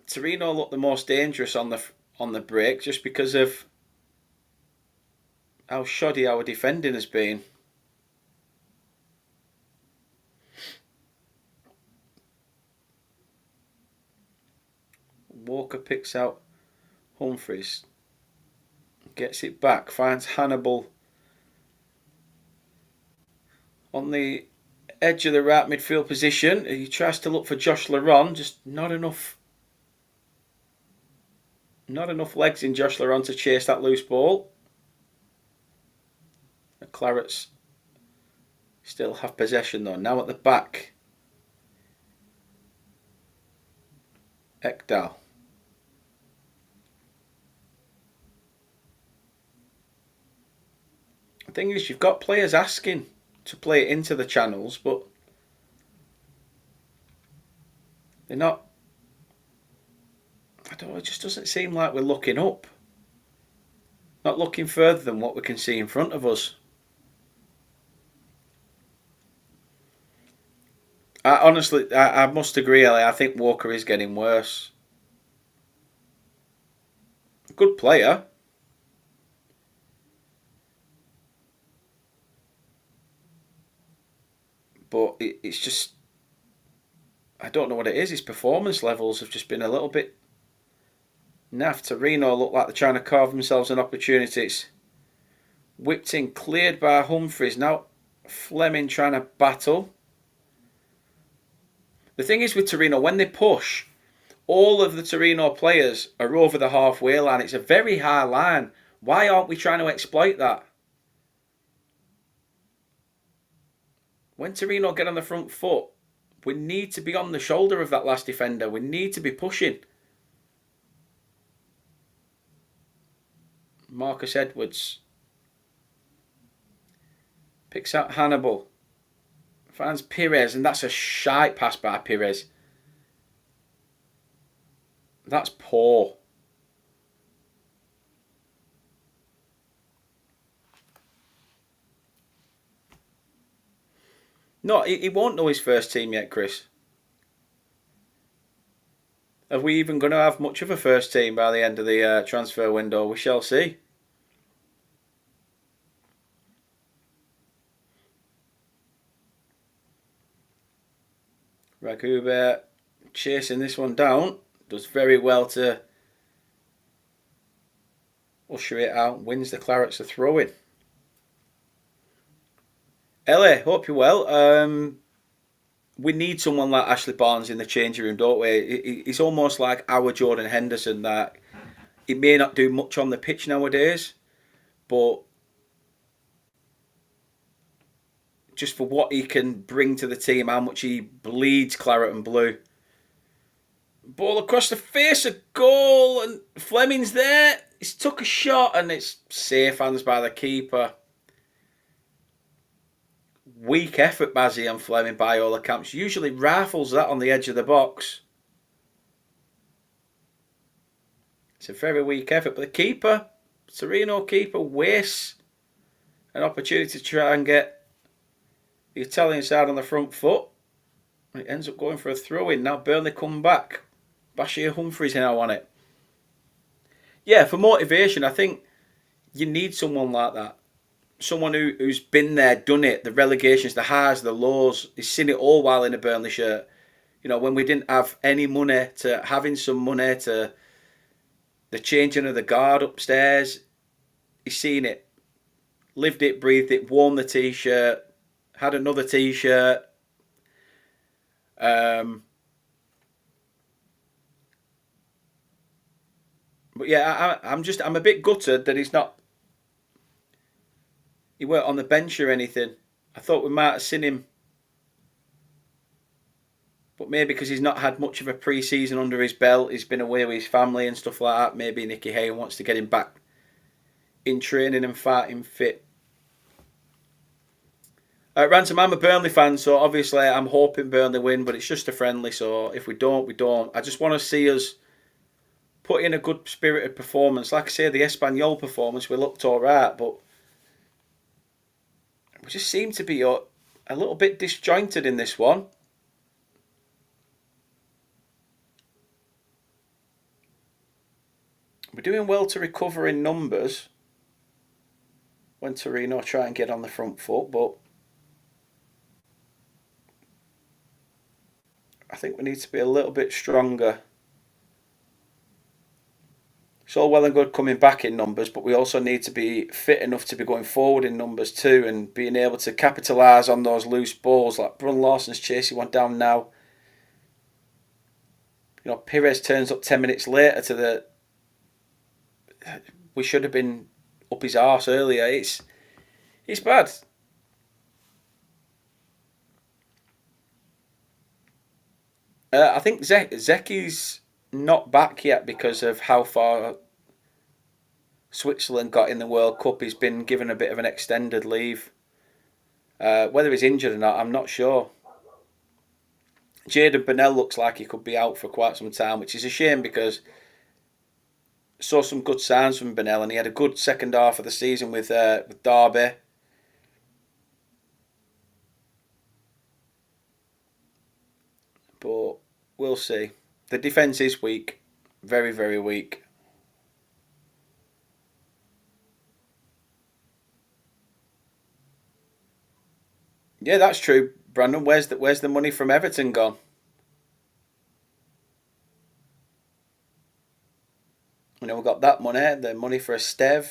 Torino looked the most dangerous on the break just because of how shoddy our defending has been. Walker picks out Humphries, gets it back, finds Hannibal on the edge of the right midfield position. He tries to look for Josh Laron, just not enough legs in Josh Laron to chase that loose ball. The Clarets still have possession though. Now at the back, Ekdal. The thing is, you've got players asking to play it into the channels, but they're not. I don't know, it just doesn't seem like we're looking up. Not looking further than what we can see in front of us. I must agree, Ellie. I think Walker is getting worse. Good player. But it's just, I don't know what it is. His performance levels have just been a little bit naff. Torino look like they're trying to carve themselves an opportunity. It's whipped in, cleared by Humphries. Now Fleming trying to battle. The thing is with Torino, when they push, all of the Torino players are over the halfway line. It's a very high line. Why aren't we trying to exploit that? When Torino get on the front foot, we need to be on the shoulder of that last defender. We need to be pushing. Marcus Edwards picks out Hannibal. Finds Pires, and that's a shite pass by Pires. That's poor. No, he won't know his first team yet, Chris. Are we even going to have much of a first team by the end of the transfer window? We shall see. Ragube chasing this one down. Does very well to usher it out. Wins the Clarets a throw-in. Ellie, hope you're well. We need someone like Ashley Barnes in the changing room, don't we? He's almost like our Jordan Henderson. That he may not do much on the pitch nowadays, but just for what he can bring to the team, how much he bleeds claret and blue. Ball across the face, a goal, and Fleming's there. He's took a shot, and it's safe hands by the keeper. Weak effort, Bazzi and Fleming, by all accounts. Usually rifles that on the edge of the box. It's a very weak effort. But the keeper, Torino keeper, wastes an opportunity to try and get the Italian side on the front foot. And it ends up going for a throw-in. Now Burnley come back. Bashir Humphreys now on it. Yeah, for motivation, I think you need someone like that. Someone who's been there, done it, the relegations, the highs, the lows. He's seen it all while in a Burnley shirt. You know, when we didn't have any money, to having some money, to the changing of the guard upstairs. He's seen it. Lived it, breathed it, worn the t-shirt, had another t-shirt. But yeah, I'm a bit gutted that he weren't on the bench or anything. I thought we might have seen him, but maybe because he's not had much of a pre-season under his belt, he's been away with his family and stuff like that. Maybe Nicky Hayne wants to get him back in training and fighting fit. Ransom, I'm a Burnley fan, so obviously I'm hoping Burnley win, but it's just a friendly, so if we don't, we don't. I just want to see us put in a good spirited performance. Like I say, the Espanyol performance, we looked alright, but we just seem to be a little bit disjointed in this one. We're doing well to recover in numbers when Torino try and get on the front foot, but I think we need to be a little bit stronger. It's all well and good coming back in numbers, but we also need to be fit enough to be going forward in numbers too, and being able to capitalise on those loose balls, like Brun Lawson's chasing one down now. You know, Pires turns up 10 minutes later to the... We should have been up his arse earlier. It's bad. I think Zeki's not back yet because of how far Switzerland got in the World Cup. He's been given a bit of an extended leave. Whether he's injured or not, I'm not sure. Jadon Bennell looks like he could be out for quite some time, which is a shame because I saw some good signs from Bennell and he had a good second half of the season with Derby. But we'll see. The defence is weak. Very, very weak. Yeah, that's true, Brandon. Where's the money from Everton gone? You know, we've got that money, the money for a Stev.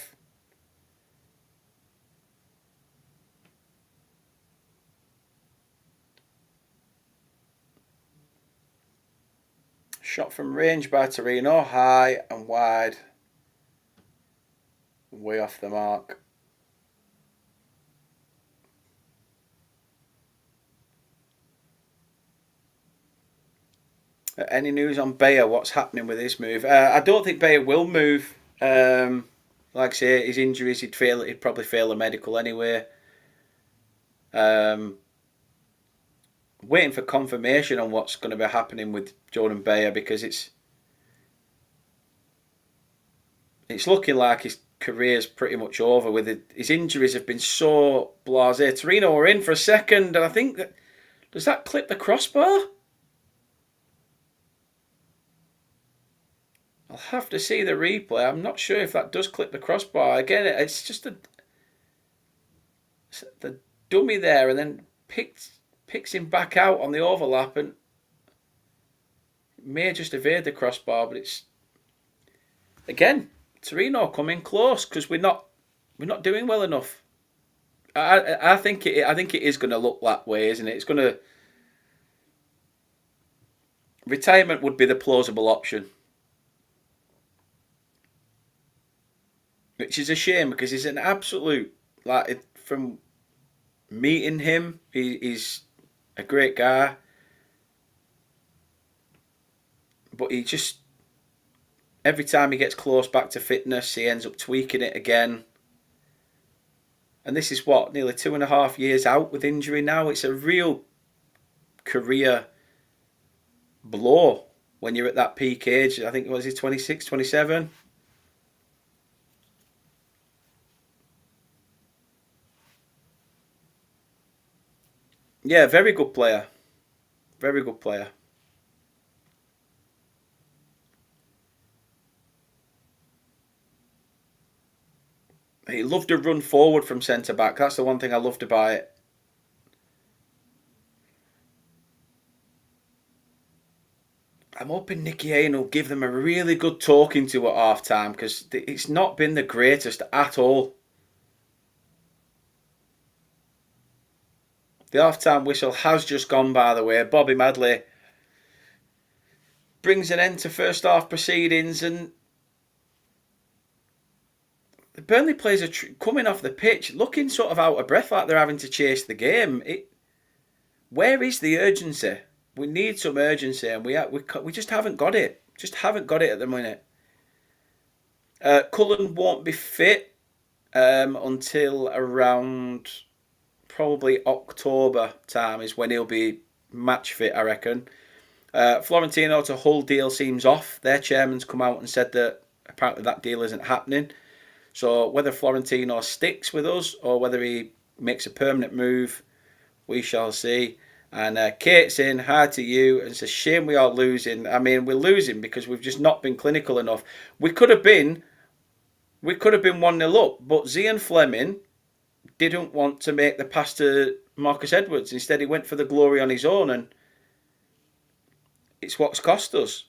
Shot from range by Torino, high and wide. Way off the mark. Any news on Bayer? What's happening with his move? I don't think Bayer will move. Like I say, his injuries, he'd probably fail a medical anyway. Waiting for confirmation on what's going to be happening with Jordan Bayer because it's looking like his career's pretty much over with it. His injuries have been so blasé. Torino were in for a second, and I think does that clip the crossbar? I'll have to see the replay. I'm not sure if that does clip the crossbar. Again, it's just the dummy there, and then picks him back out on the overlap, and may just evade the crossbar. But it's again Torino coming close because we're not doing well enough. I think it is going to look that way, isn't it? It's going to retirement would be the plausible option. Which is a shame because he's an absolute, like, from meeting him, he's a great guy. But he just, every time he gets close back to fitness, he ends up tweaking it again. And this is what, nearly 2.5 years out with injury now. It's a real career blow when you're at that peak age. I think, was he 26, 27? Yeah, very good player. Very good player. He loved to run forward from centre back. That's the one thing I loved about it. I'm hoping Nicky Hayne will give them a really good talking to at half time because it's not been the greatest at all. The half time whistle has just gone, by the way. Bobby Madley brings an end to first half proceedings, and the Burnley players are coming off the pitch looking sort of out of breath, like they're having to chase the game. Where is the urgency? We need some urgency, and we just haven't got it. Just haven't got it at the minute. Cullen won't be fit until around probably October time is when he'll be match fit, I reckon. Florentino to Hull deal seems off. Their chairman's come out and said that apparently that deal isn't happening. So whether Florentino sticks with us or whether he makes a permanent move, we shall see. And Kate's in, hi to you. And it's a shame we are losing. I mean, we're losing because we've just not been clinical enough. We could have been 1-0 up, but Zian Fleming didn't want to make the pass to Marcus Edwards. Instead, he went for the glory on his own, and it's what's cost us.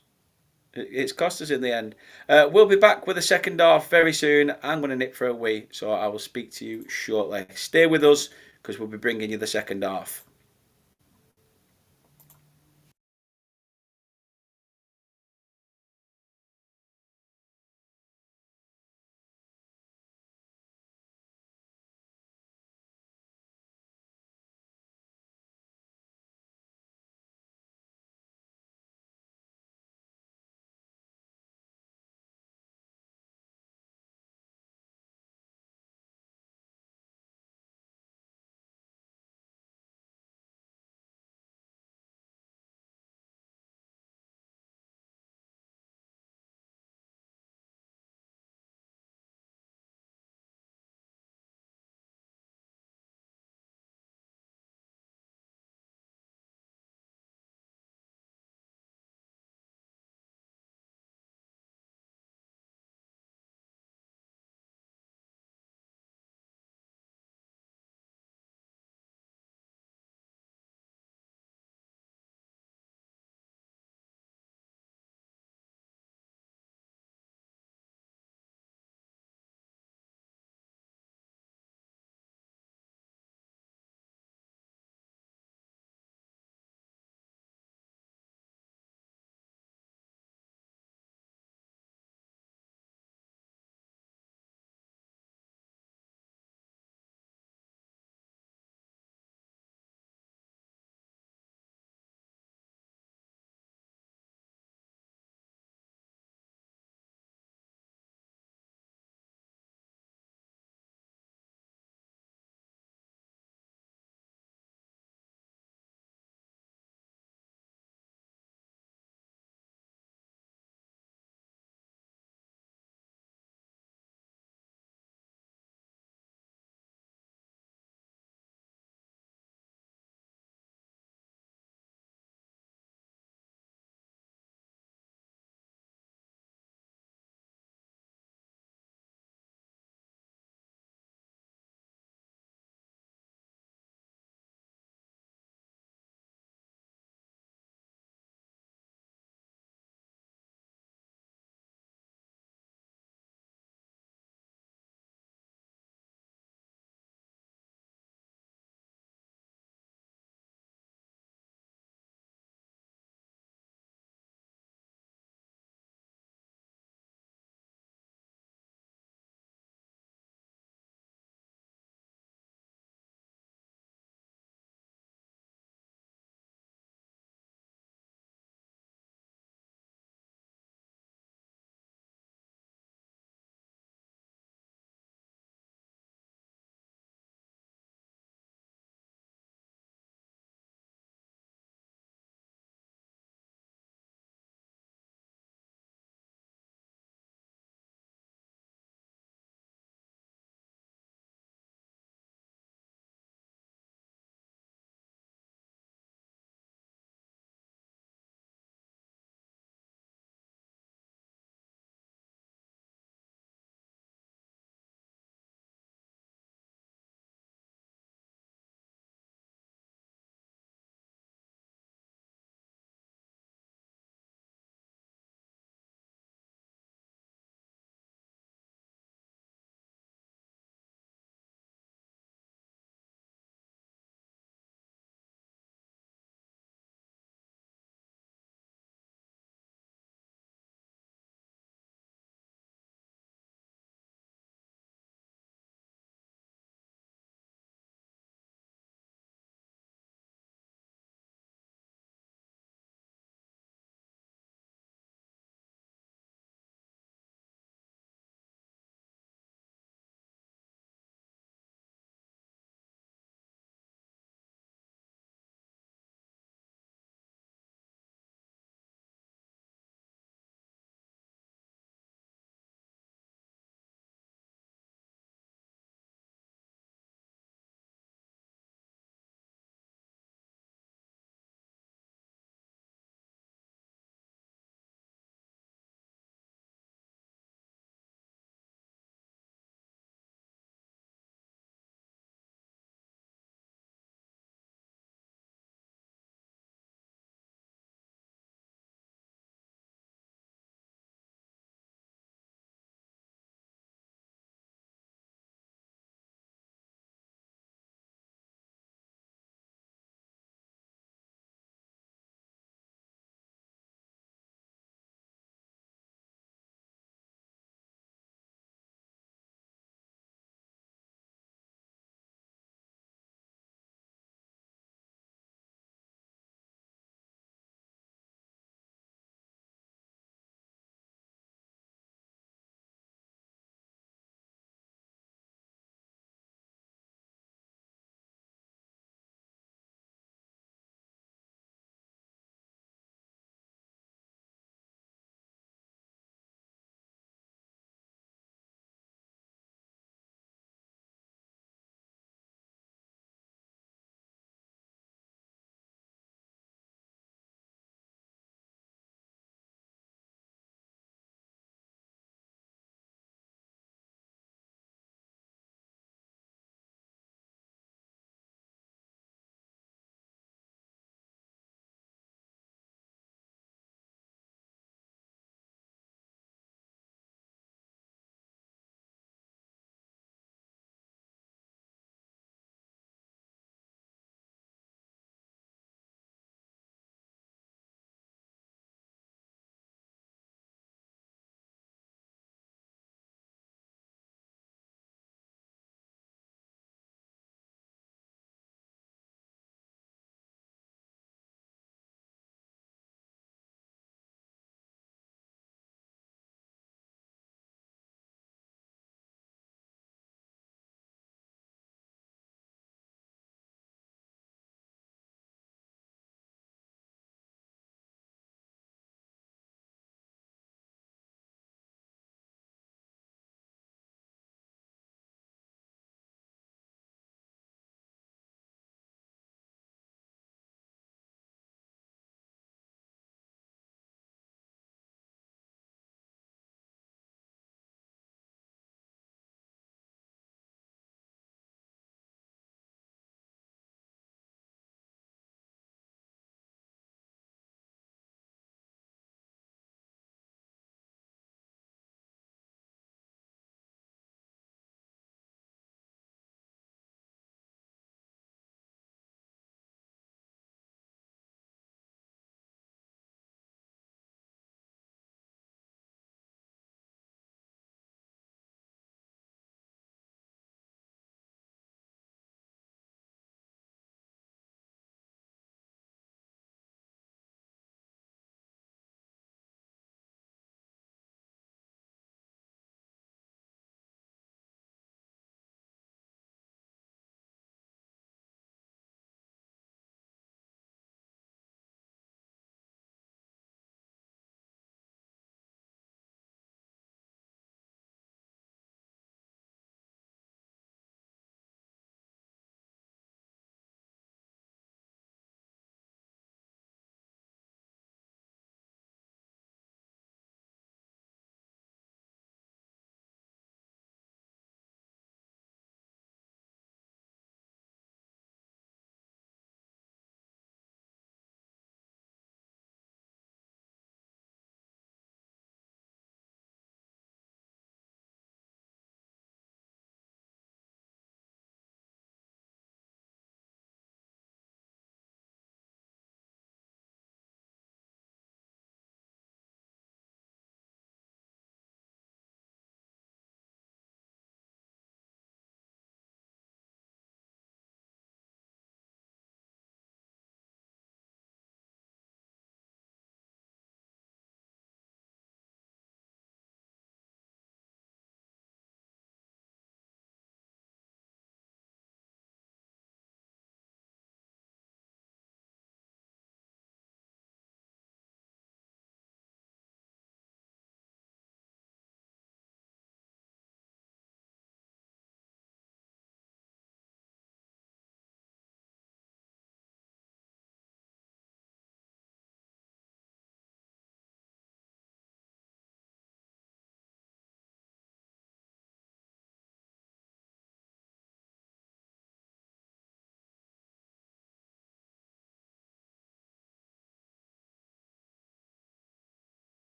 It's cost us in the end. We'll be back with the second half very soon. I'm going to nip for a wee, so I will speak to you shortly. Stay with us because we'll be bringing you the second half.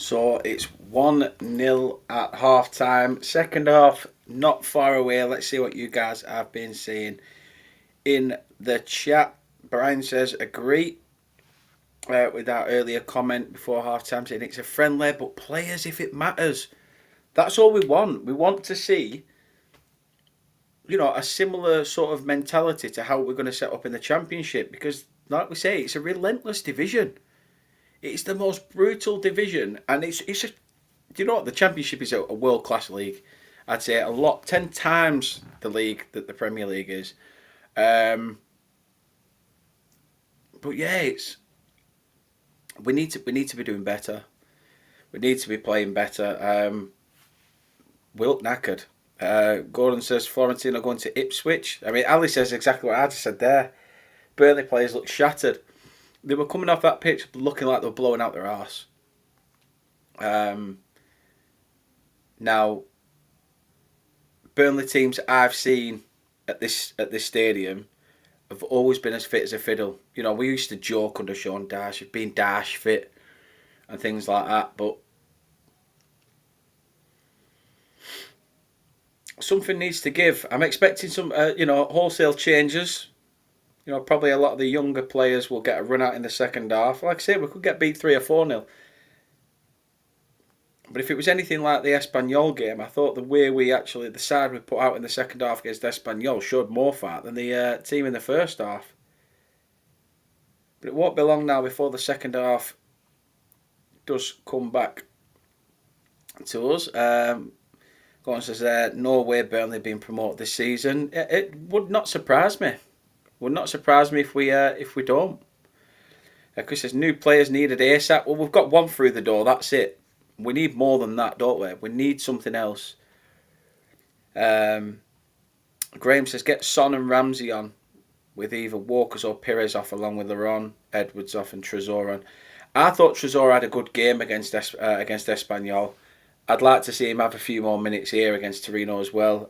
So it's 1-0 at half time. Second half, not far away. Let's see what you guys have been saying in the chat. Brian says, agree with that earlier comment before half time, saying it's a friendly, but players if it matters. That's all we want. We want to see, a similar sort of mentality to how we're going to set up in the Championship because, like we say, it's a relentless division. It's the most brutal division, and it's a. Do you know what? The Championship is a world class league. I'd say 10 times the league that the Premier League is. But yeah, we need to be doing better. We need to be playing better. We look knackered. Gordon says Florentino going to Ipswich. I mean, Ali says exactly what I just said there. Burnley players look shattered. They were coming off that pitch looking like they were blowing out their arse. Now, Burnley teams I've seen at this stadium have always been as fit as a fiddle. We used to joke under Sean Dyche of being Dyche fit and things like that, but something needs to give. I'm expecting some, wholesale changes. Probably a lot of the younger players will get a run out in the second half. Like I say, we could get beat 3 or 4-0. But if it was anything like the Espanyol game, I thought the side we put out in the second half against Espanyol showed more fight than the team in the first half. But it won't be long now before the second half does come back to us. Gordon says, no way Burnley being promoted this season. It would not surprise me. Would not surprise me if we don't. Chris says, new players needed ASAP. Well, we've got one through the door. That's it. We need more than that, don't we? We need something else. Graham says, get Son and Ramsey on with either Walkers or Pires off, along with Laron, Edwards off, and Trezor on. I thought Trezor had a good game against Espanyol. I'd like to see him have a few more minutes here against Torino as well.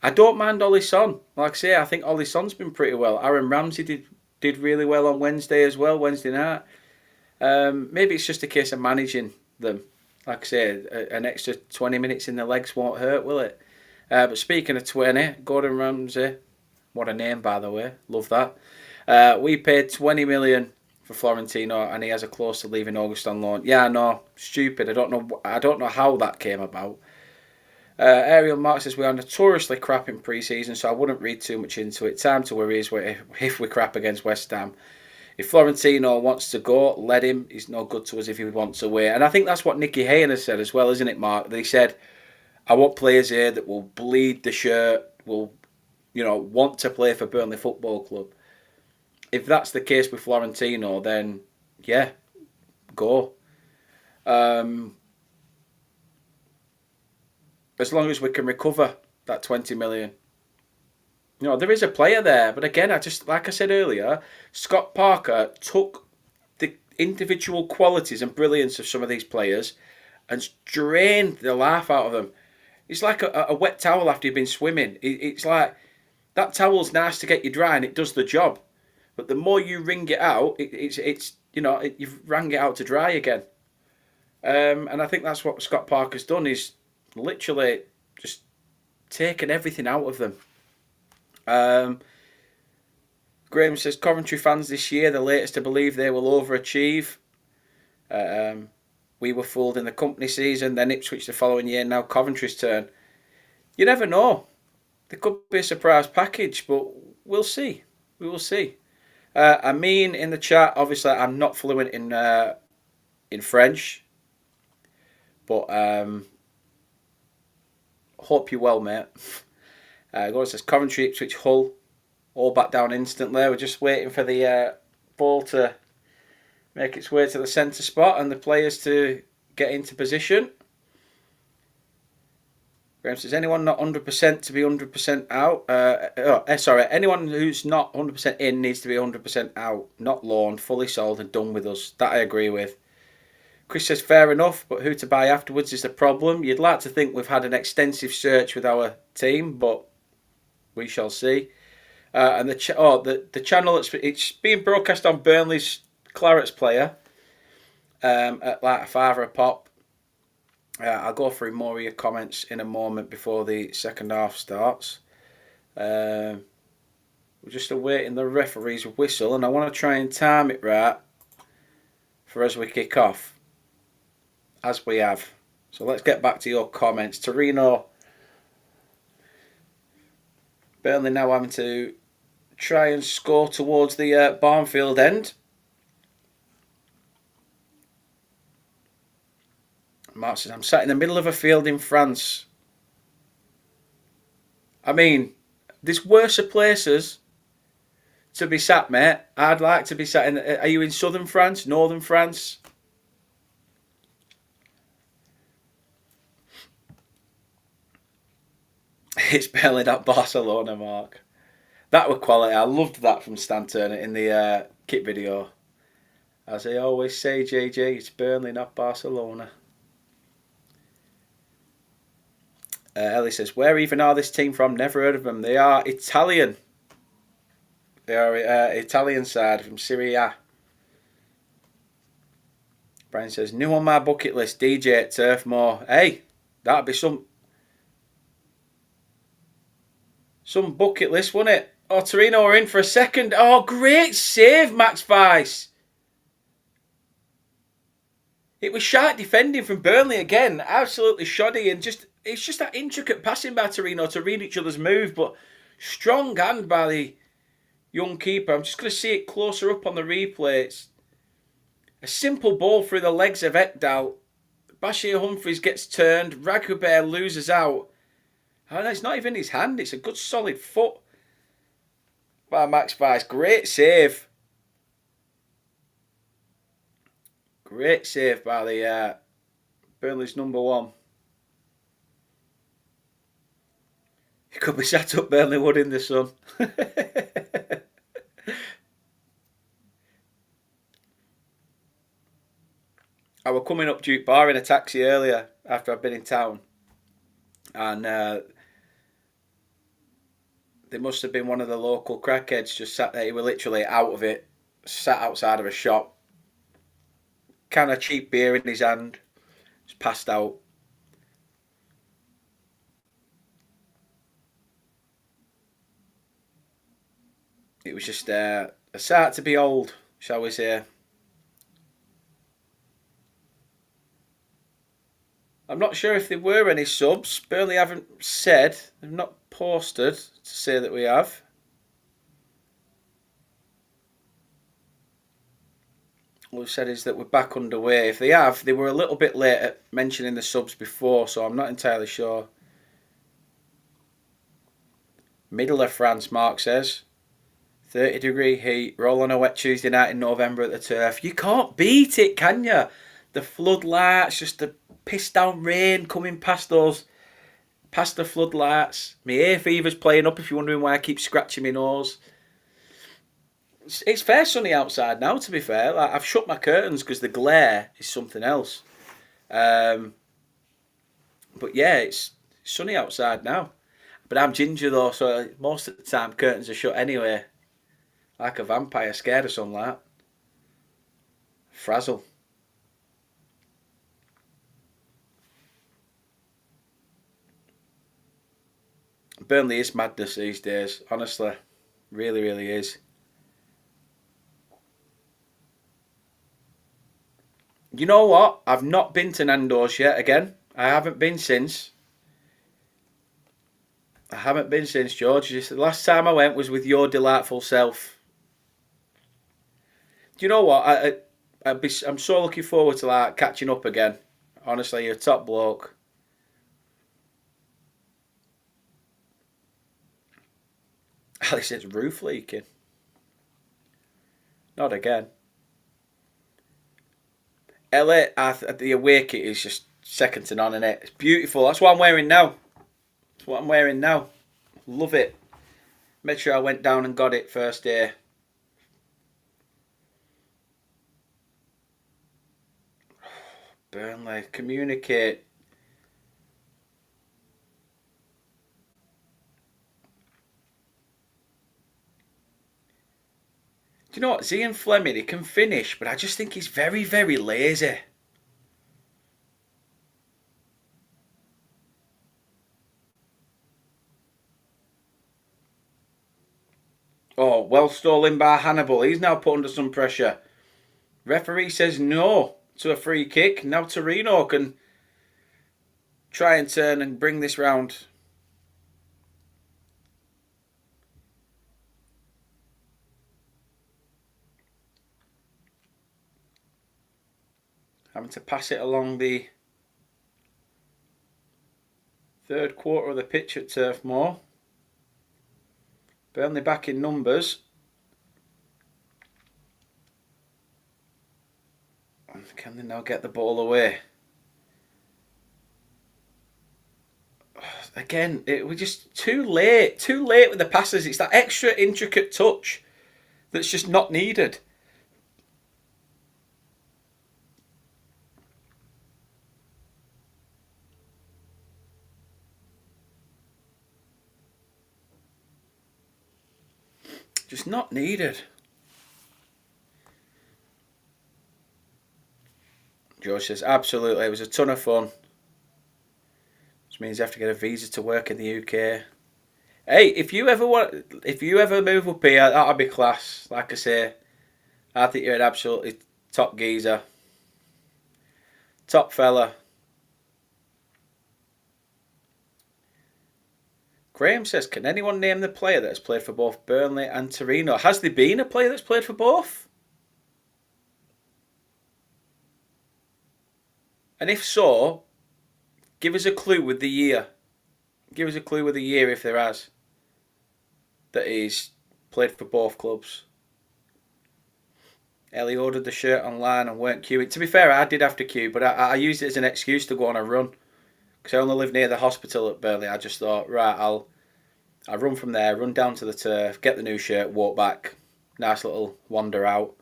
I don't mind Ollie Son. Like I say, I think Ollie Son's been pretty well. Aaron Ramsey did really well on Wednesday as well, Wednesday night. Maybe it's just a case of managing them. Like I say, an extra 20 minutes in the legs won't hurt, will it? But speaking of 20, Gordon Ramsay, what a name by the way, love that. We paid 20 million for Florentino, and he has a clause to leave in August on loan. Yeah, I know, stupid. I don't know how that came about. Ariel Mark says we are notoriously crap in pre-season, so I wouldn't read too much into it. Time to worry is if we crap against West Ham. If Florentino wants to go, let him. He's no good to us if he wants away. And I think that's what Nicky Hayden has said as well, isn't it, Mark? They said, I want players here that will bleed the shirt, will, want to play for Burnley Football Club. If that's the case with Florentino, then, yeah, go. As long as we can recover that 20 million. There is a player there, but again, like I said earlier, Scott Parker took the individual qualities and brilliance of some of these players and drained the life out of them. It's like a wet towel after you've been swimming. It's like, that towel's nice to get you dry and it does the job. But the more you wring it out, you've wrung it out to dry again. And I think that's what Scott Parker's done, is literally just taken everything out of them. Graham says Coventry fans this year, the latest to believe they will overachieve. We were fooled in the company season, then Ipswich the following year, now Coventry's turn. You never know. There could be a surprise package, but we'll see. We will see. Amin in the chat, obviously I'm not fluent in French, but hope you're well, mate. Gordon says Coventry, Ipswich, Hull, all back down instantly. We're just waiting for the ball to make its way to the centre spot and the players to get into position. Graham says, anyone not 100% to be 100% out? Anyone who's not 100% in needs to be 100% out. Not loaned, fully sold and done with us. That I agree with. Chris says, fair enough, but who to buy afterwards is the problem. You'd like to think we've had an extensive search with our team, but we shall see. And the channel, it's being broadcast on Burnley's Clarets player. at like a father a pop. I'll go through more of your comments in a moment before the second half starts. We're just awaiting the referee's whistle, and I want to try and time it right for as we kick off, as we have. So let's get back to your comments. Torino, Burnley now having to try and score towards the Barnfield end. Mark says, I'm sat in the middle of a field in France. I mean, there's worse places to be sat, mate. I'd like to be sat in. Are you in southern France, northern France? It's barely that Barcelona, Mark. That was quality. I loved that from Stan Turner in the kit video. As I always say, JJ, it's Burnley, not Barcelona. Ellie says, where even are this team from? Never heard of them. They are Italian. They are Italian side from Serie A. Brian says, new on my bucket list, DJ at Turf Moor. Hey, that'd be some bucket list, wouldn't it? Oh, Torino are in for a second. Oh, great save, Max Weiss. It was sharp defending from Burnley again. Absolutely shoddy, and it's just that intricate passing by Torino to read each other's move, but strong hand by the young keeper. I'm just going to see it closer up on the replay. It's a simple ball through the legs of Ekdal. Bashir Humphries gets turned. Raghuber loses out. And it's not even his hand. It's a good solid foot by Max Weiss. Great save. Great save by the Burnley's number one. He could be sat up Burnley Wood in the sun. I was coming up Duke Bar in a taxi earlier after I'd been in town. And there must have been one of the local crackheads just sat there. He was literally out of it, sat outside of a shop. Can of cheap beer in his hand, just passed out. It was just a sight to behold, shall we say. I'm not sure if there were any subs. Burnley haven't said. They've not posted to say that we have. What we've said is that we're back underway. If they have, they were a little bit late at mentioning the subs before, so I'm not entirely sure. Middle of France, Mark says. 30-degree heat, roll on a wet Tuesday night in November at the Turf. You can't beat it, can you? The floodlights, just the pissed down rain coming past the floodlights. My hay fever's playing up if you're wondering why I keep scratching my nose. It's fair sunny outside now, to be fair. Like, I've shut my curtains because the glare is something else. But yeah, it's sunny outside now. But I'm ginger though, so most of the time curtains are shut anyway. Like a vampire, scared of sunlight. Frazzle. Burnley is madness these days, honestly. Really, really is. You know what? I've not been to Nando's yet again. I haven't been since. George. The last time I went was with your delightful self. Do you know what? I'm so looking forward to like catching up again. Honestly, you're a top bloke. Alice, it's roof leaking. Not again. LA, the away kit is just second to none in it. It's beautiful. That's what I'm wearing now. Love it. Made sure I went down and got it first day. Burnley, communicate. Do you know what? Zian Fleming, he can finish, but I just think he's very, very lazy. Oh, well stolen by Hannibal. He's now put under some pressure. Referee says no to a free kick. Now Torino can try and turn and bring this round. Having to pass it along the third quarter of the pitch at Turf Moor. Burnley back in numbers. Can they now get the ball away? Again, we're just too late with the passes. It's that extra intricate touch that's just not needed. Just not needed. George says, absolutely, it was a ton of fun. Which means you have to get a visa to work in the UK. Hey, if you ever move up here, that'll be class. Like I say, I think you're an absolutely top geezer. Top fella. Graham says, can anyone name the player that has played for both Burnley and Torino? Has there been a player that's played for both? And if so, give us a clue with the year. Give us a clue with the year if there has. That he's played for both clubs. Ellie ordered the shirt online and weren't queuing. To be fair, I did have to queue, but I used it as an excuse to go on a run. Because I only live near the hospital at Burnley. I just thought, right, I'll run from there, run down to the turf, get the new shirt, walk back. Nice little wander out.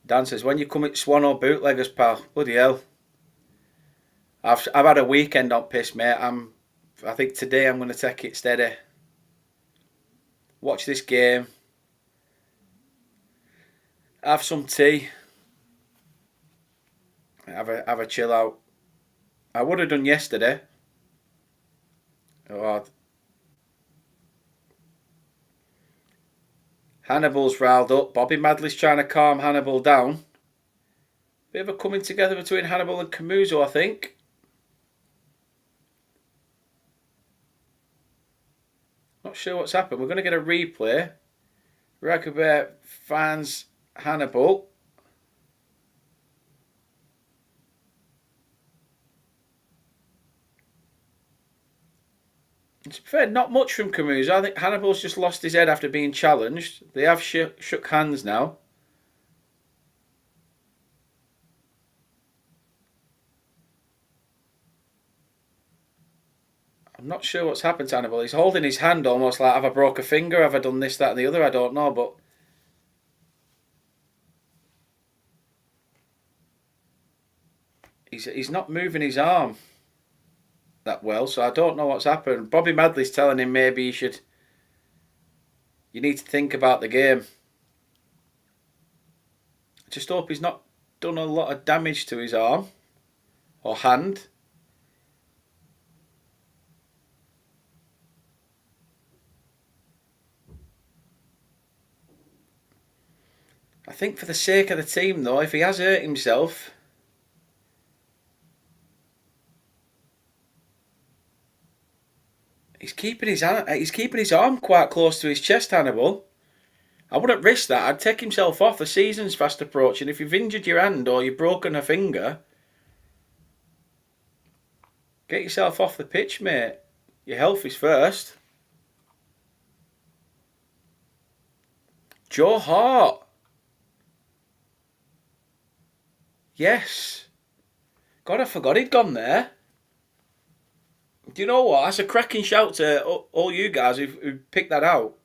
Dan says, when you come at Swan or bootleggers, pal, bloody hell. I've had a weekend on piss, mate. I think today I'm going to take it steady. Watch this game. Have some tea. Have a chill out. I would have done yesterday. Oh, Hannibal's riled up. Bobby Madley's trying to calm Hannibal down. Bit of a coming together between Hannibal and Camuso, I think. Not sure what's happened. We're going to get a replay. Ragabert finds Hannibal. To be fair, not much from Camuso. I think Hannibal's just lost his head after being challenged. They have shook hands now. I'm not sure what's happened to Hannibal. He's holding his hand almost like, have I broke a finger? Have I done this, that and the other? I don't know, but... He's not moving his arm that well, so I don't know what's happened. Bobby Madley's telling him maybe you need to think about the game. I just hope he's not done a lot of damage to his arm or hand. I think for the sake of the team though, if he has hurt himself... He's keeping his arm quite close to his chest, Hannibal. I wouldn't risk that. I'd take himself off. The season's fast approaching. If you've injured your hand or you've broken a finger, get yourself off the pitch, mate. Your health is first. Joe Hart. Yes. God, I forgot he'd gone there. Do you know what? That's a cracking shout to all you guys who picked that out.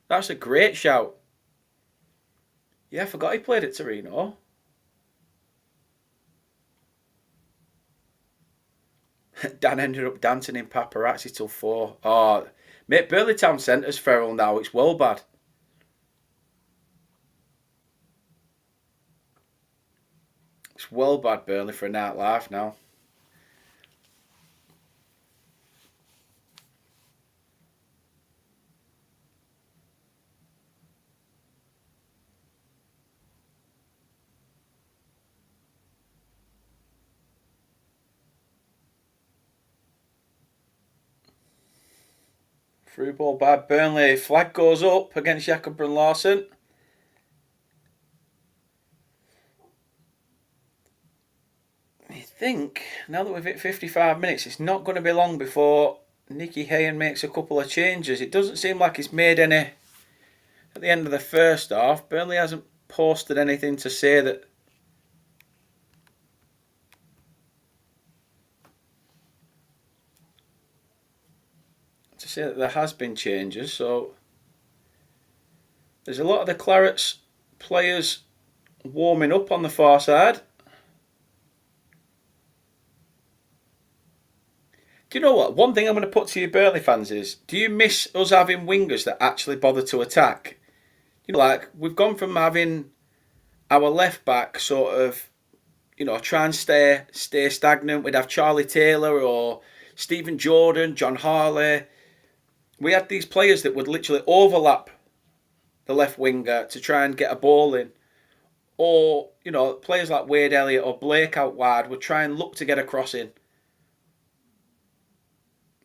That's a great shout. Yeah, I forgot he played at Torino. Dan ended up dancing in paparazzi till 4. Oh, mate, Burley Town Centre's feral now. It's well bad. It's well bad Burnley for a night life now. Through ball by Burnley. Flag goes up against Jakob Brun-Larsen. You think, now that we've hit 55 minutes, it's not going to be long before Nicky Hayen makes a couple of changes. It doesn't seem like he's made any at the end of the first half. Burnley hasn't posted anything to say that there has been changes. So there's a lot of the Clarets players warming up on the far side. Do you know what? One thing I'm going to put to you Burnley fans is, do you miss us having wingers that actually bother to attack? You know, like, we've gone from having our left back sort of, you know, try and stay stagnant. We'd have Charlie Taylor or Stephen Jordan, John Harley. We had these players that would literally overlap the left winger to try and get a ball in. Or, you know, players like Wade Elliott or Blake out wide would try and look to get a cross in.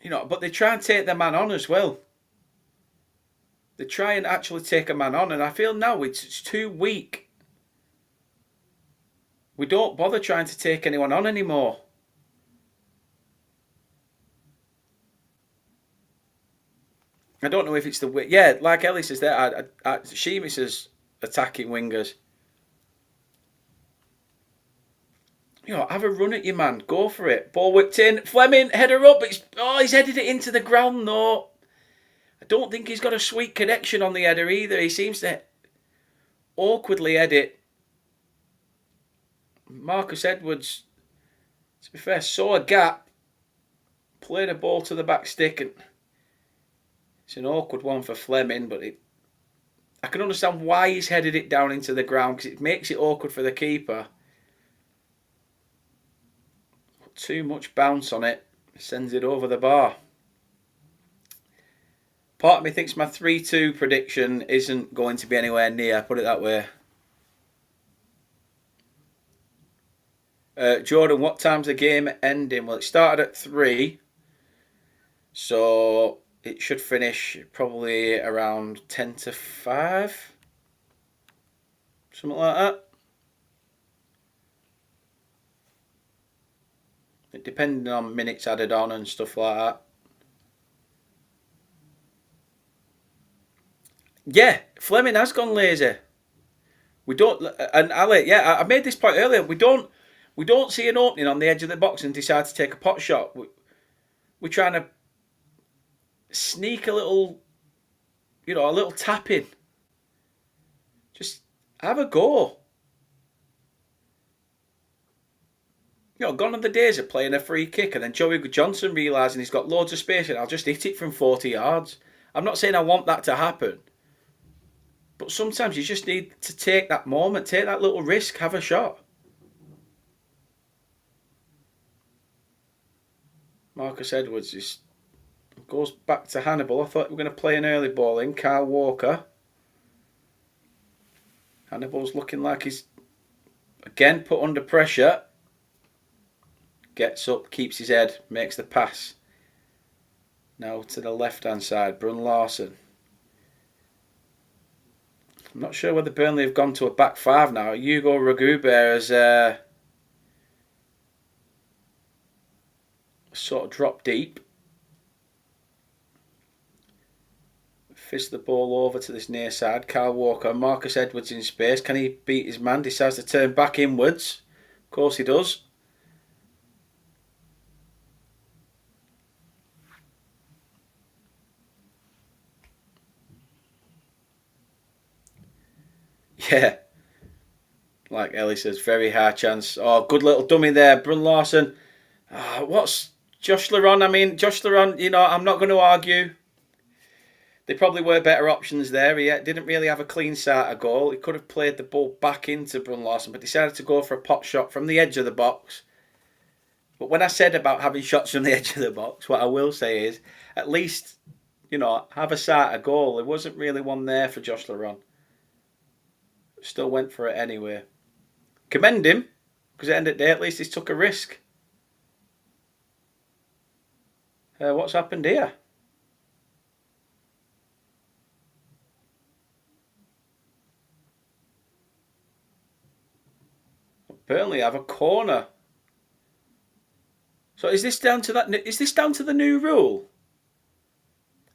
You know, but they try and take their man on as well. They try and actually take a man on, and I feel now it's too weak. We don't bother trying to take anyone on anymore. I don't know if it's the way. Yeah, like Ellie says there, she misses attacking wingers. You know, have a run at your man. Go for it. Ball whipped in. Fleming, header up. He's headed it into the ground though. I don't think he's got a sweet connection on the header either. He seems to awkwardly head it. Marcus Edwards, to be fair, saw a gap. Played a ball to the back stick. And it's an awkward one for Fleming, but I can understand why he's headed it down into the ground, because it makes it awkward for the keeper. Too much bounce on it. Sends it over the bar. Part of me thinks my 3-2 prediction isn't going to be anywhere near, put it that way. Jordan, what time's the game ending? Well, it started at 3. So it should finish probably around 10 to 5. Something like that. Depending on minutes added on and stuff like that. Yeah, Fleming has gone lazy. We don't, and Ali, yeah, I made this point earlier. We don't see an opening on the edge of the box and decide to take a pot shot. We're trying to sneak a little, you know, a little tap in. Just have a go. You know, gone are the days of playing a free kick and then Joey Johnson realising he's got loads of space and I'll just hit it from 40 yards. I'm not saying I want that to happen. But sometimes you just need to take that moment, take that little risk, have a shot. Marcus Edwards goes back to Hannibal. I thought we were going to play an early ball in. Kyle Walker. Hannibal's looking like he's, again, put under pressure. Gets up, keeps his head, makes the pass. Now to the left-hand side, Brun-Larsen. I'm not sure whether Burnley have gone to a back 5 now. Hugo Ragube has sort of dropped deep. Fizz the ball over to this near side. Kyle Walker, Marcus Edwards in space. Can he beat his man? Decides to turn back inwards. Of course he does. Yeah, like Ellie says, very high chance. Oh, good little dummy there, Brun-Larsen. What's Josh Laron? I mean, Josh Laron, you know, I'm not going to argue. There probably were better options there. He didn't really have a clean start at goal. He could have played the ball back into Brun Larson, but decided to go for a pot shot from the edge of the box. But when I said about having shots from the edge of the box, what I will say is, at least, have a start at goal. There wasn't really one there for Josh Laurent. Still went for it anyway. Commend him, because at the end of the day, at least he's took a risk. What's happened here? Burnley have a corner. So is this down to that? Is this down to the new rule?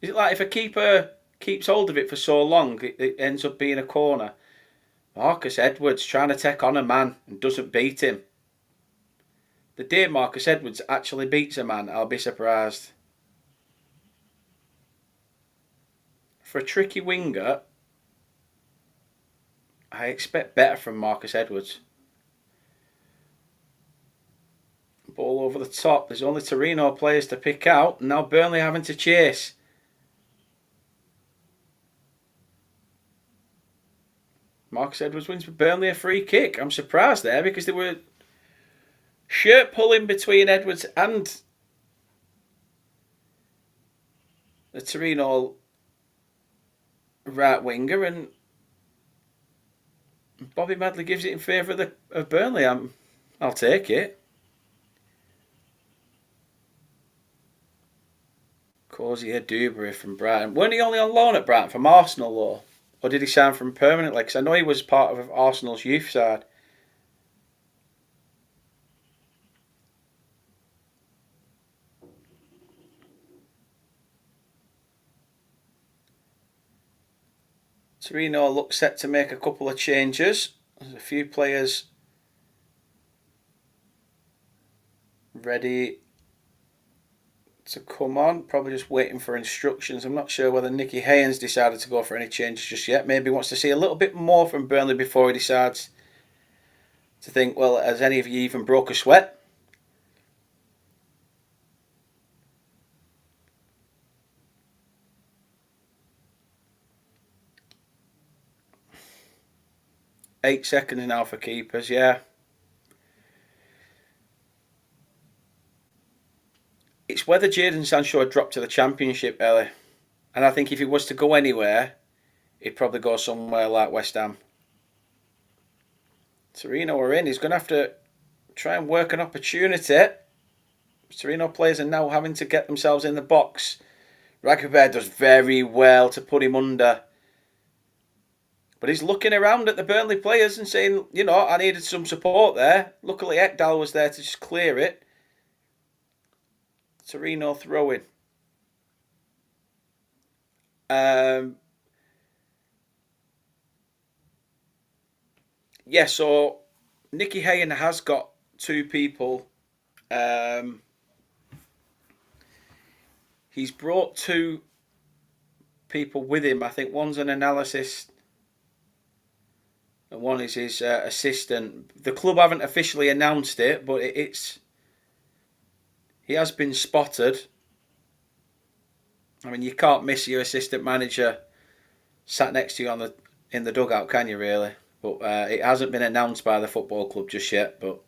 Is it like if a keeper keeps hold of it for so long, it ends up being a corner? Marcus Edwards trying to take on a man and doesn't beat him. The day Marcus Edwards actually beats a man, I'll be surprised. For a tricky winger, I expect better from Marcus Edwards. Ball over the top. There's only Torino players to pick out. And now Burnley having to chase. Marcus Edwards wins for Burnley a free kick. I'm surprised there because they were shirt pulling between Edwards and the Torino right winger, and Bobby Madley gives it in favour of Burnley. I'll take it. Cozier Dubry from Brighton. Weren't he only on loan at Brighton from Arsenal though? Or did he sign from permanently? Because I know he was part of Arsenal's youth side. Torino looks set to make a couple of changes. There's a few players ready to come on. Probably just waiting for instructions. I'm not sure whether Nicky Haynes decided to go for any changes just yet. Maybe he wants to see a little bit more from Burnley before he decides to think, well, has any of you even broke a sweat? Eight seconds now for keepers, yeah. It's whether Jadon Sancho had dropped to the Championship, Ellie. And I think if he was to go anywhere, he'd probably go somewhere like West Ham. Torino are in. He's going to have to try and work an opportunity. Torino players are now having to get themselves in the box. Ragubert does very well to put him under. But he's looking around at the Burnley players and saying, I needed some support there. Luckily, Ekdal was there to just clear it. Torino throw-in. So Nicky Haynes has got two people. He's brought two people with him. I think one's an analysis and one is his assistant. The club haven't officially announced it, but he has been spotted. I mean, you can't miss your assistant manager sat next to you in the dugout, can you really? But it hasn't been announced by the football club just yet, but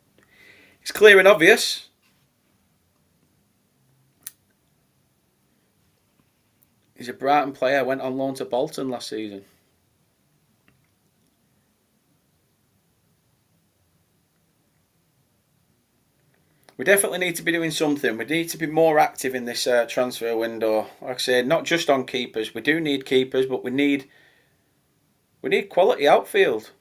it's clear and obvious. He's a Brighton player, went on loan to Bolton last season. We definitely need to be doing something. We need to be more active in this transfer window. Like I say, not just on keepers. We do need keepers, but we need quality outfield.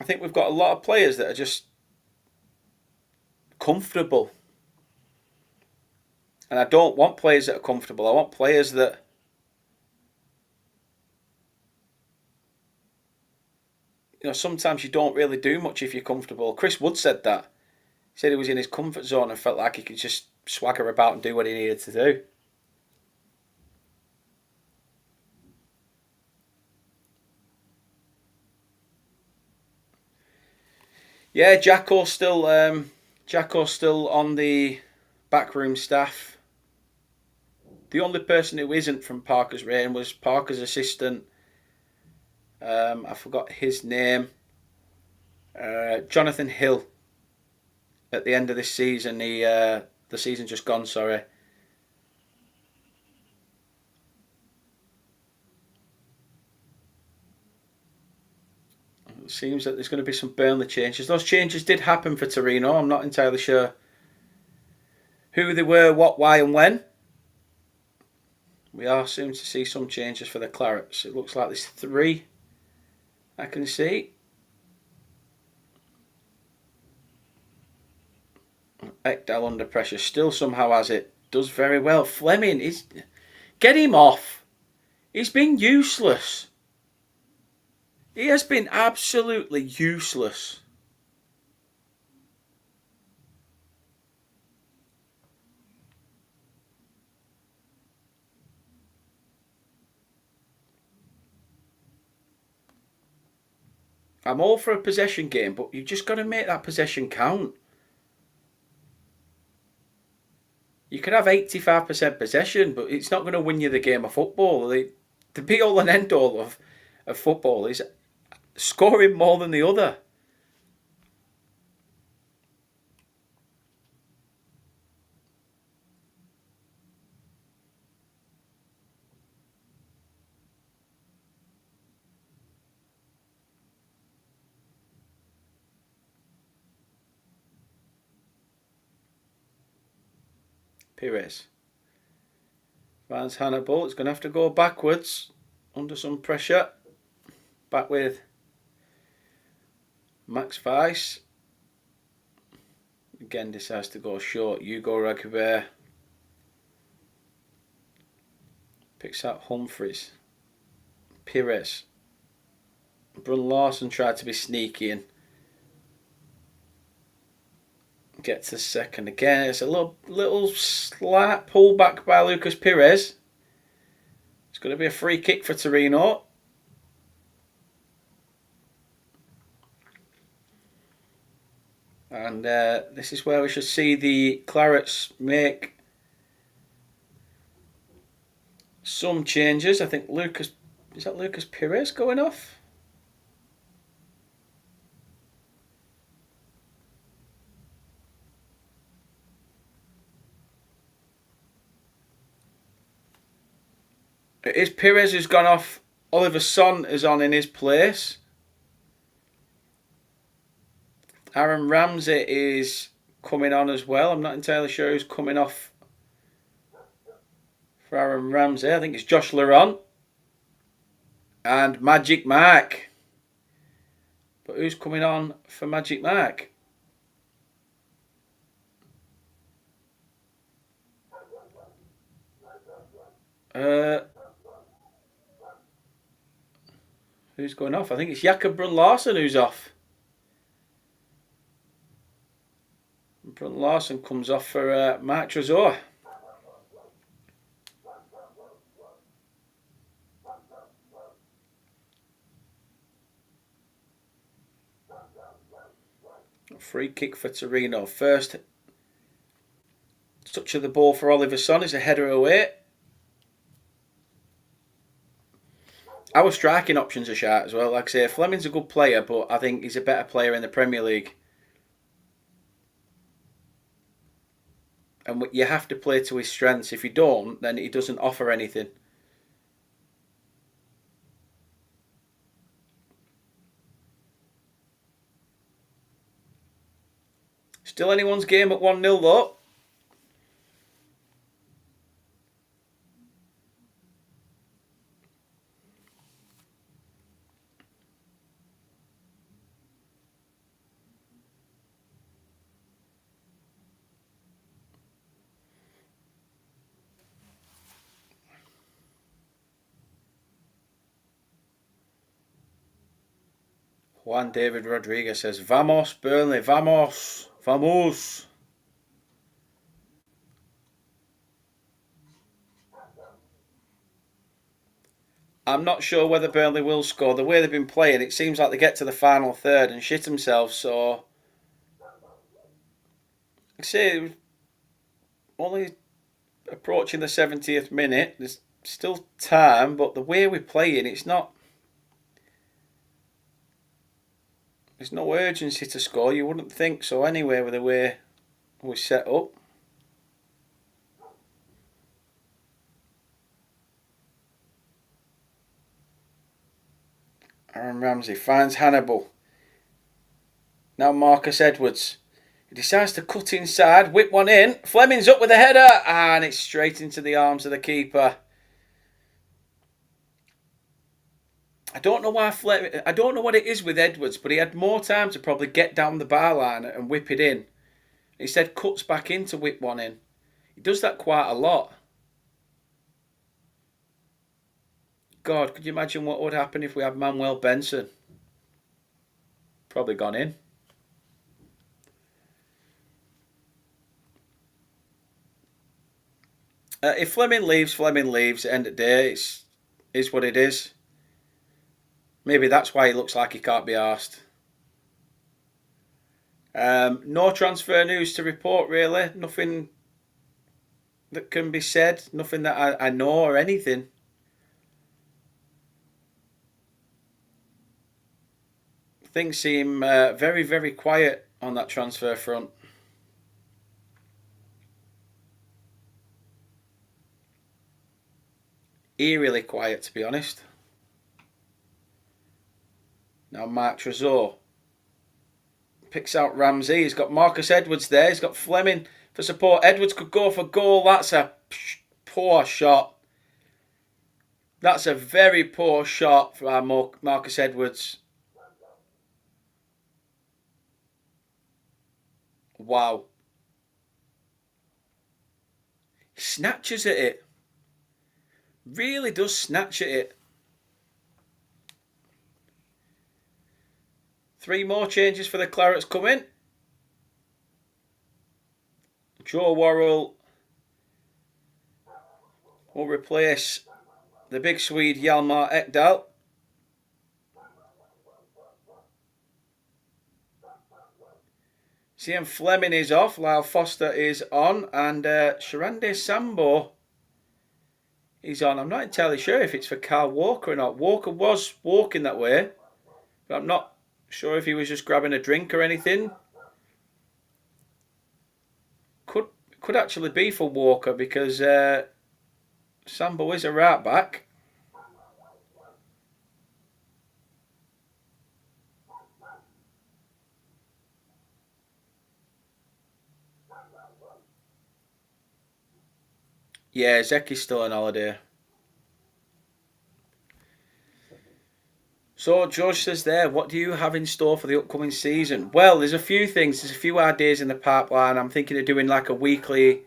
I think we've got a lot of players that are just comfortable. And I don't want players that are comfortable. I want players that sometimes you don't really do much if you're comfortable. Chris Wood said that. He said he was in his comfort zone and felt like he could just swagger about and do what he needed to do. Yeah, Jacko's still on the backroom staff. The only person who isn't from Parker's reign was Parker's assistant. I forgot his name. Jonathan Hill. At the end of this season, the season just gone. Sorry. It seems that there's going to be some Burnley changes. Those changes did happen for Torino. I'm not entirely sure who they were, what, why, and when. We are soon to see some changes for the Clarets. It looks like there's 3 I can see. Ekdal under pressure still somehow has it. Does very well. Fleming is... Get him off. He's been useless. He has been absolutely useless. I'm all for a possession game, but you've just got to make that possession count. You can have 85% possession, but it's not going to win you the game of football. The be all and end all of football is scoring more than the other. Pires finds Hannibal. It's going to have to go backwards under some pressure. Back with Max Weiss. Again decides to go short. Hugo Ragubert picks out Humphries. Pires. Brun Larson tried to be sneaky and gets the second again. It's a little slight pull back by Lucas Pires. It's going to be a free kick for Torino. And this is where we should see the Clarets make some changes. I think Lucas Pires going off? It is Pires who's gone off. Oliver Son is on in his place. Aaron Ramsey is coming on as well. I'm not entirely sure who's coming off for Aaron Ramsey. I think it's Josh Laurent and Magic Mark. But who's coming on for Magic Mark? Who's going off? I think it's Jakob Brun Larsen who's off. Brun Larsen comes off for Mark Trezor. Free kick for Torino. First touch of the ball for Oliver Son is a header away. Our striking options are sharp as well. Like I say, Fleming's a good player, but I think he's a better player in the Premier League. And you have to play to his strengths. If you don't, then he doesn't offer anything. Still anyone's game at 1-0 though. Juan David Rodriguez says, Vamos, Burnley, vamos, vamos. I'm not sure whether Burnley will score. The way they've been playing, it seems like they get to the final third and shit themselves. So, I say, only approaching the 70th minute. There's still time, but the way we're playing, it's not. There's no urgency to score. You wouldn't think so anyway with the way we're set up. Aaron Ramsey finds Hannibal. Now Marcus Edwards. He decides to cut inside, whip one in. Fleming's up with a header, and it's straight into the arms of the keeper. I don't know why I don't know what it is with Edwards, but he had more time to probably get down the bar line and whip it in. Instead, cuts back in to whip one in. He does that quite a lot. God, could you imagine what would happen if we had Manuel Benson? Probably gone in. If Fleming leaves. At the end of the day, it is what it is. Maybe that's why he looks like he can't be arsed. No transfer news to report, really. Nothing that can be said. Nothing that I know or anything. Things seem very, very quiet on that transfer front. Eerily quiet, to be honest. Now Mark Trezor picks out Ramsey. He's got Marcus Edwards there. He's got Fleming for support. Edwards could go for goal. That's a poor shot. That's a very poor shot for our Marcus Edwards. Wow. He snatches at it. Really does snatch at it. 3 more changes for the Clarets coming. Joe Worrell will replace the big Swede Hjalmar Ekdal. Cian Fleming is off, Lyle Foster is on, and Sharande Sambo is on. I'm not entirely sure if it's for Carl Walker or not. Walker was walking that way, but I'm not sure if he was just grabbing a drink or anything. Could actually be for Walker because Sambo is a right back. Yeah, Zeki's still on holiday. So George says there, what do you have in store for the upcoming season? Well, there's a few things. There's a few ideas in the pipeline. I'm thinking of doing like a weekly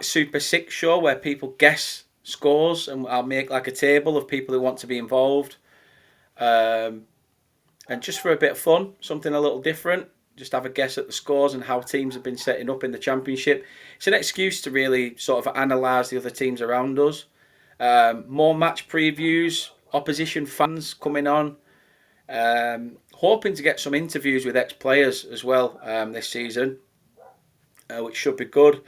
Super 6 show where people guess scores and I'll make like a table of people who want to be involved. And just for a bit of fun, something a little different. Just have a guess at the scores and how teams have been setting up in the championship. It's an excuse to really sort of analyse the other teams around us. More match previews, opposition fans coming on. Hoping to get some interviews with ex-players as well this season, which should be good.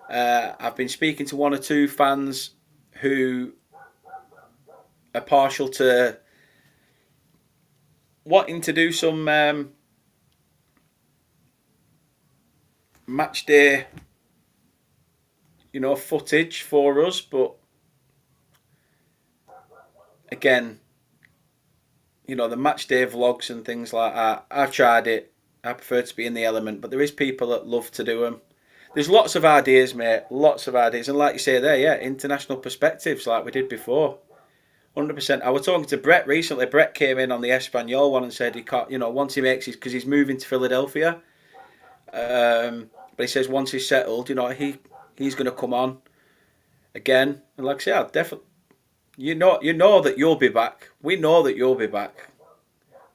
I've been speaking to 1 or 2 fans who are partial to wanting to do some match day, footage for us, but again, the match day vlogs and things like that, I've tried it. I prefer to be in the element, but there is people that love to do them. There's lots of ideas, mate. Lots of ideas. And like you say there, yeah, international perspectives like we did before. 100%. I was talking to Brett recently. Brett came in on the Espanyol one and said he can't, once he makes his, because he's moving to Philadelphia. But he says once he's settled, he's going to come on again. And like I say, I'll definitely, you know that you'll be back. We know that you'll be back.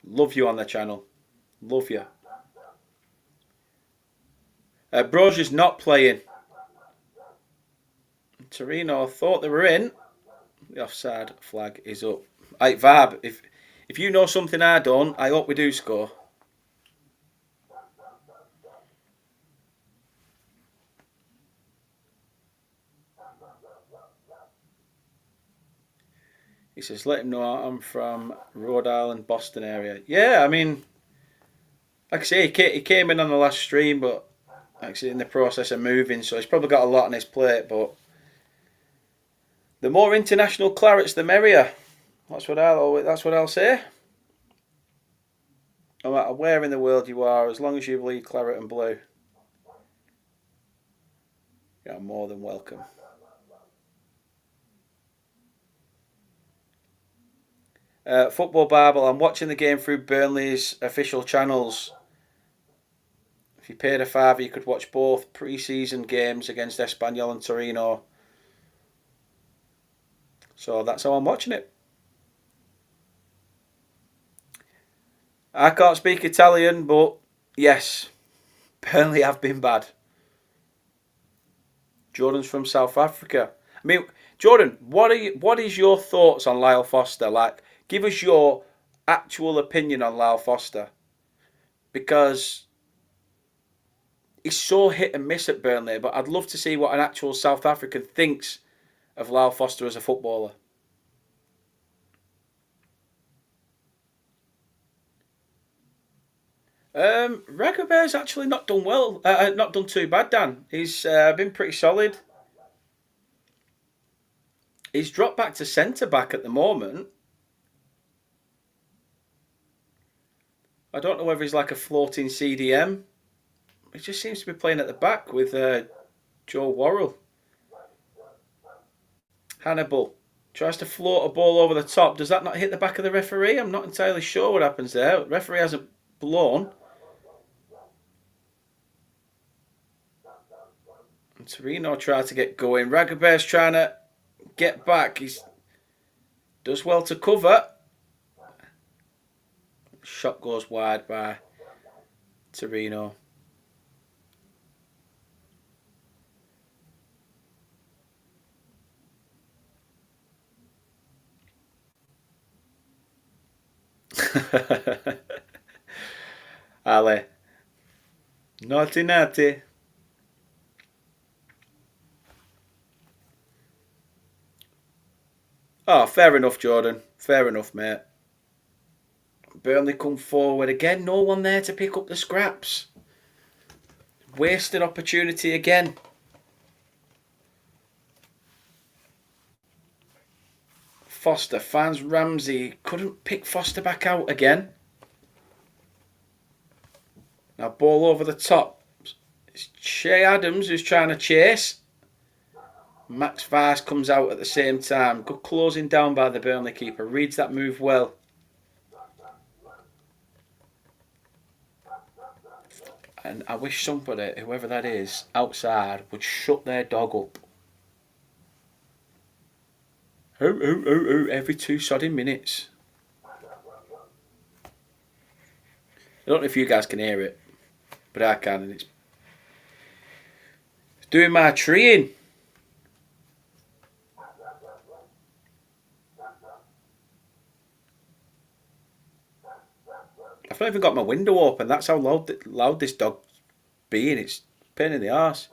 Love you on the channel. Love you. Brozier's not playing. Torino thought they were in. The offside flag is up. Right, Vab, if you know something I don't, I hope we do score. He says, let him know I'm from Rhode Island, Boston area. Yeah, I mean, like I say, he came in on the last stream, but actually in the process of moving, so he's probably got a lot on his plate. But the more international clarets, the merrier. That's what I'll say. No matter where in the world you are, as long as you bleed claret and blue, you're more than welcome. Football Bible, I'm watching the game through Burnley's official channels. If you paid a £5, you could watch both pre-season games against Espanyol and Torino. So that's how I'm watching it. I can't speak Italian, but yes, Burnley have been bad. Jordan's from South Africa. I mean, Jordan, what is your thoughts on Lyle Foster? Like, give us your actual opinion on Lyle Foster, because he's so hit and miss at Burnley. But I'd love to see what an actual South African thinks of Lyle Foster as a footballer. Regobert's actually not done well. Not done too bad, Dan. He's been pretty solid. He's dropped back to centre back at the moment. I don't know whether he's like a floating CDM. He just seems to be playing at the back with Joe Worrell. Hannibal tries to float a ball over the top. Does that not hit the back of the referee? I'm not entirely sure what happens there. The referee hasn't blown. And Torino tried to get going. Regobert's trying to get back. He does well to cover. Shot goes wide by Torino. Ale. Naughty, naughty. Oh, fair enough, Jordan. Fair enough, mate. Burnley come forward again. No one there to pick up the scraps. Wasted opportunity again. Foster finds Ramsey. Couldn't pick Foster back out again. Now ball over the top. It's Shea Adams who's trying to chase. Max Vice comes out at the same time. Good closing down by the Burnley keeper. Reads that move well. And I wish somebody, whoever that is, outside would shut their dog up. Every 2 sodding minutes. I don't know if you guys can hear it, but I can, and it's doing my treeing. I've not even got my window open. That's how loud this dog's being. It's a pain in the arse.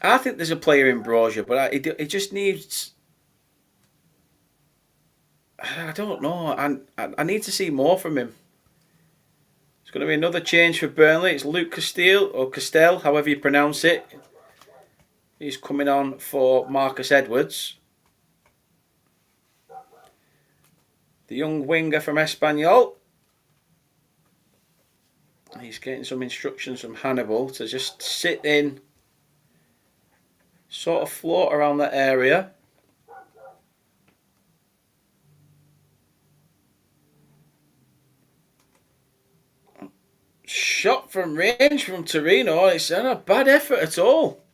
I think there's a player in Brozier, but it just needs. I don't know. I need to see more from him. It's going to be another change for Burnley. It's Luke Castile, or Castell, however you pronounce it. He's coming on for Marcus Edwards. The young winger from Espanyol. He's getting some instructions from Hannibal to just sit in, sort of float around that area. Shot from range from Torino. It's not a bad effort at all.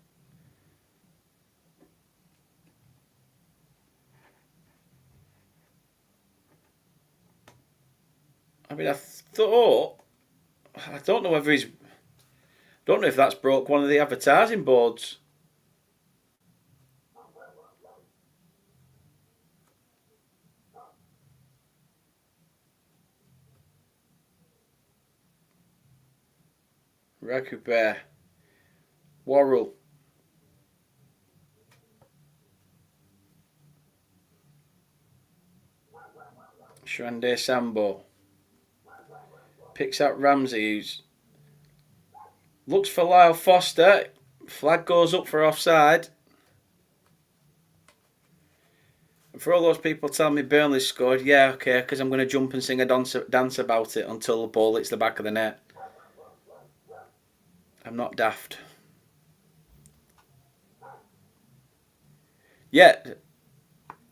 I mean, I don't know whether don't know if that's broke one of the advertising boards. Recupere. Worrell. Shrande Sambo. Picks out Ramsey, who's looks for Lyle Foster. Flag goes up for offside. And for all those people telling me Burnley scored, yeah, okay, because I'm going to jump and sing a dance about it until the ball hits the back of the net. I'm not daft. Yeah,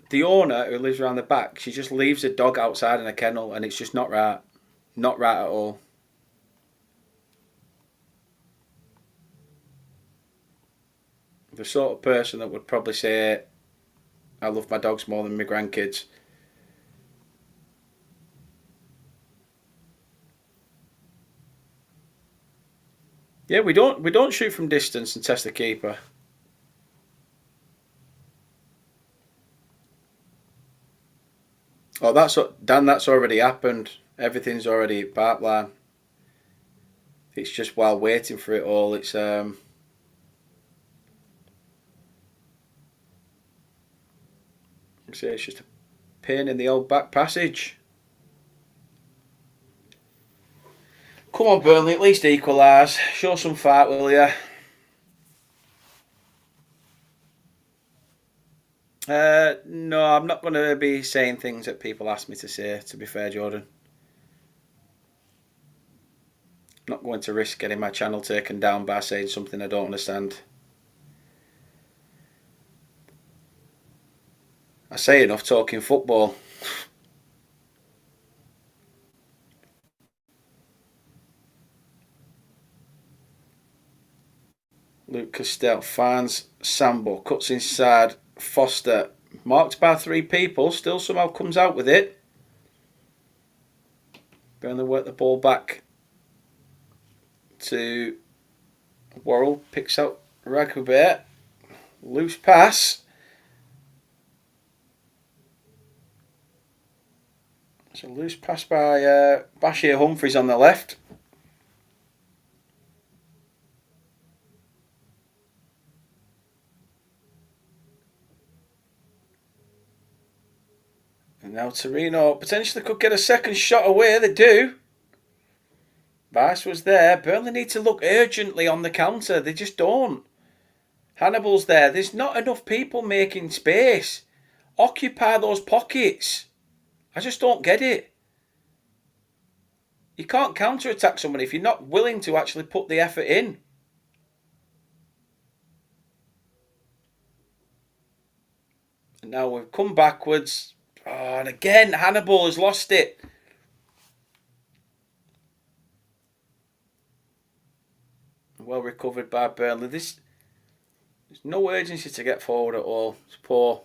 the owner who lives around the back, she just leaves a dog outside in a kennel, and it's just not right. Not right at all. The sort of person that would probably say, I love my dogs more than my grandkids. Yeah, we don't shoot from distance and test the keeper. Oh, that's already happened. Everything's already pipeline. It's just while waiting for it all. It's just a pain in the old back passage. Come on, Burnley, at least equalise. Show some fight, will you? No, I'm not going to be saying things that people ask me to say, to be fair, Jordan. I'm not going to risk getting my channel taken down by saying something I don't understand. I say enough talking football. Luke Castell finds Sambo, cuts inside Foster, marked by 3 people, still somehow comes out with it. Burnley work the ball back to Worrell, picks out Ragubert, loose pass. It's a loose pass by Bashir Humphries on the left. And now Torino potentially could get a second shot away. They do. Vice was there. Burnley need to look urgently on the counter. They just don't. Hannibal's there. There's not enough people making space. Occupy those pockets. I just don't get it. You can't counter-attack someone if you're not willing to actually put the effort in. And now we've come backwards. Oh, and again, Hannibal has lost it. Well recovered by Burnley. There's no urgency to get forward at all. It's poor.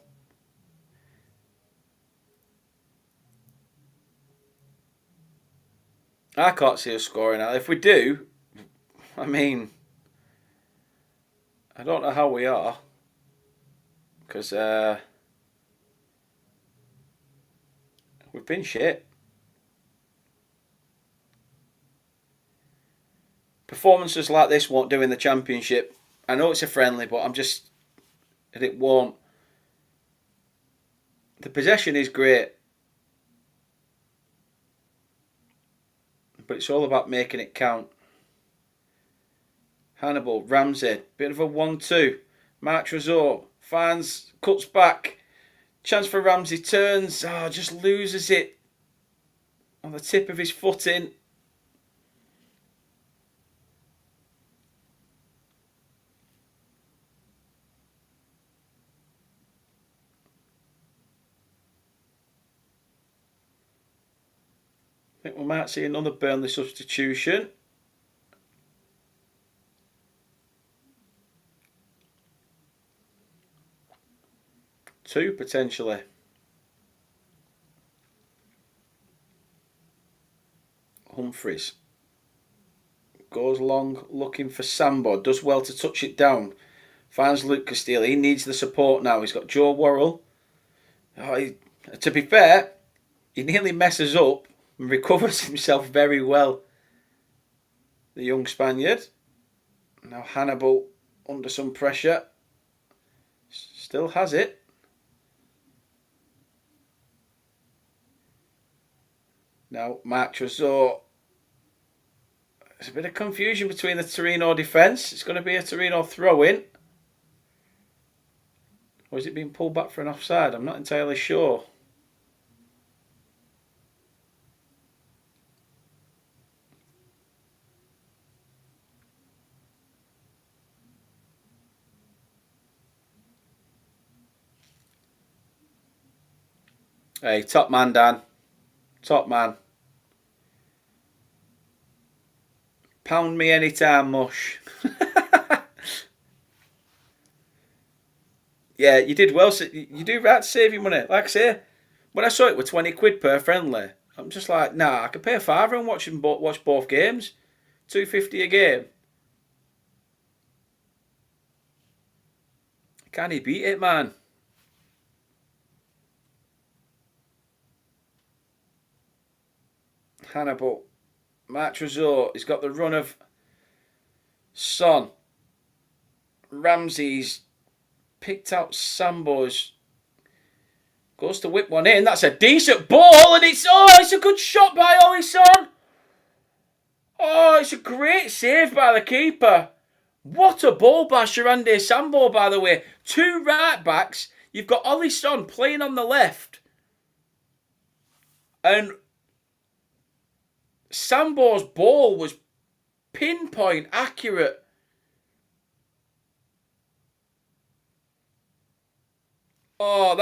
I can't see us scoring now. If we do, I mean, I don't know how we are. Because we've been shit. Performances like this won't do in the Championship. I know it's a friendly, but it won't. The possession is great, but it's all about making it count. Hannibal, Ramsey, bit of a 1-2. Mark Trezor finds, cuts back. Chance for Ramsey, turns, just loses it on the tip of his foot in. I think we might see another Burnley substitution. Two potentially. Humphries goes long looking for Sambo, does well to touch it down, finds Luke Castile. He needs the support now. He's got Joe Worrell. To be fair, he nearly messes up and recovers himself very well, the young Spaniard. Now Hannibal under some pressure, still has it. Now, Mark Trezor. There's a bit of confusion between the Torino defence. It's going to be a Torino throw-in. Or is it being pulled back for an offside? I'm not entirely sure. Hey, top man, Dan. Top man. Pound me anytime, mush. Yeah, you did well. You do right to save your money. Like I say, when I saw it with 20 quid per friendly, I'm just like, nah, I could pay a fiver and watch both games. 250 a game. Can he beat it, man? Hannibal. Mark Trezor. He's got the run of Son. Ramsey's picked out Sambo's. Goes to whip one in. That's a decent ball, and it's a good shot by Ollie Son. Oh, it's a great save by the keeper. What a ball by Sharande Sambo, by the way. Two right backs. You've got Ollie Son playing on the left. And Sambo's ball was pinpoint accurate. Oh,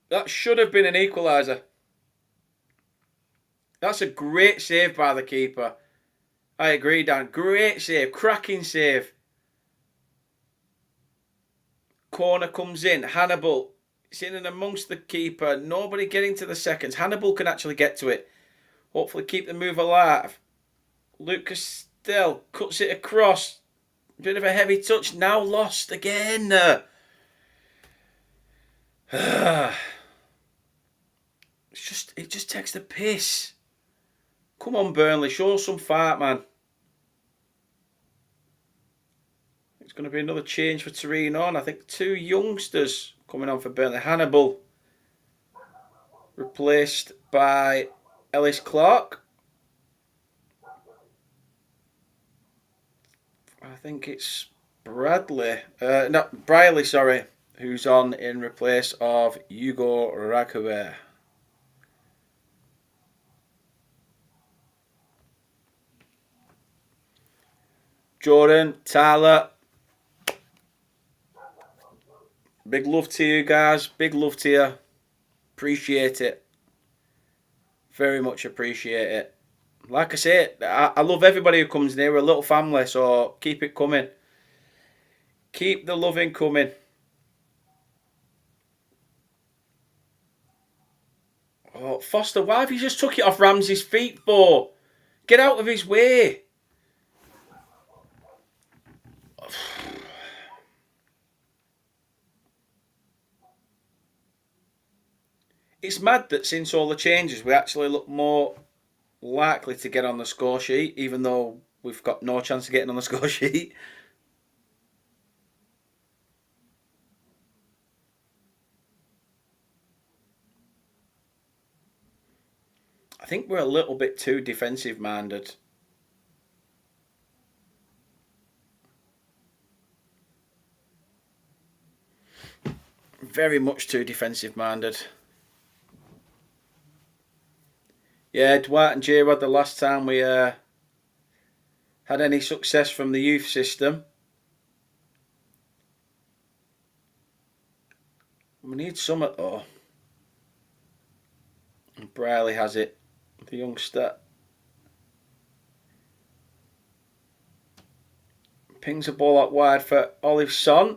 that should have been an equaliser. That's a great save by the keeper. I agree, Dan. Great save. Cracking save. Corner comes in. Hannibal. It's in and amongst the keeper. Nobody getting to the seconds. Hannibal can actually get to it. Hopefully keep the move alive. Lucas still cuts it across. Bit of a heavy touch. Now lost again. It just takes the piss. Come on, Burnley. Show some fight, man. It's going to be another change for Torino. And I think two youngsters coming on for Burnley. Hannibal replaced by Ellis Clark. I think it's Bradley. Briley, sorry. Who's on in replace of Hugo Rakube. Jordan, Tyler. Big love to you guys. Big love to you. Appreciate it. Very much appreciate it. Like I say, I love everybody who comes in here. We're a little family, so keep it coming. Keep the loving coming. Oh, Foster, why have you just took it off Ramsey's feet for? Get out of his way. It's mad that since all the changes, we actually look more likely to get on the score sheet, even though we've got no chance of getting on the score sheet. I think we're a little bit too defensive minded. Very much too defensive minded. Yeah, Dwight and J-Rod, the last time we had any success from the youth system. We need some though. And Briley has it, the youngster. Pings a ball out wide for Olive Son.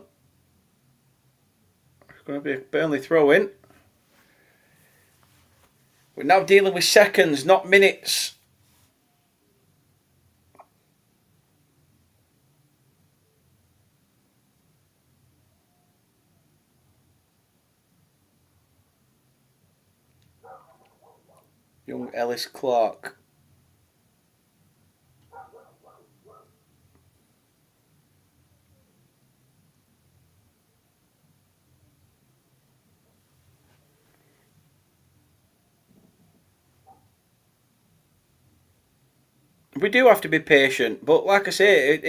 It's going to be a Burnley throw in. We're now dealing with seconds, not minutes. Young Ellis Clark. We do have to be patient, but like I say,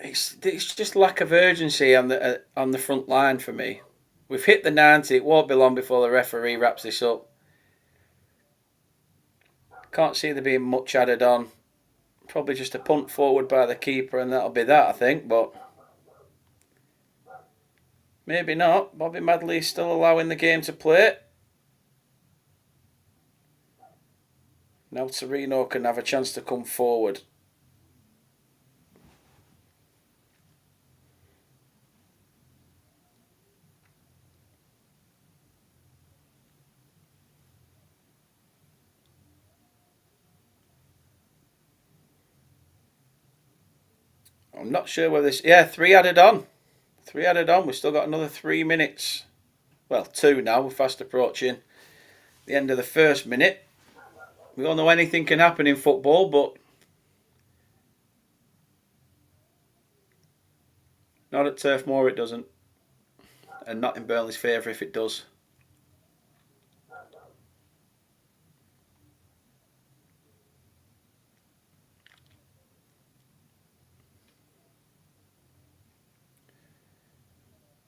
it's just lack of urgency on the front line for me. We've hit the 90. It won't be long before the referee wraps this up. Can't see there being much added on. Probably just a punt forward by the keeper, and that'll be that, I think. But maybe not. Bobby Madley's still allowing the game to play. Now Torino can have a chance to come forward. I'm not sure whether this. Yeah, 3 added on. 3 added on. We've still got another 3 minutes. Well, 2 now. We're fast approaching the end of the first minute. We all know anything can happen in football, but not at Turf Moor it doesn't. And not in Burnley's favour if it does.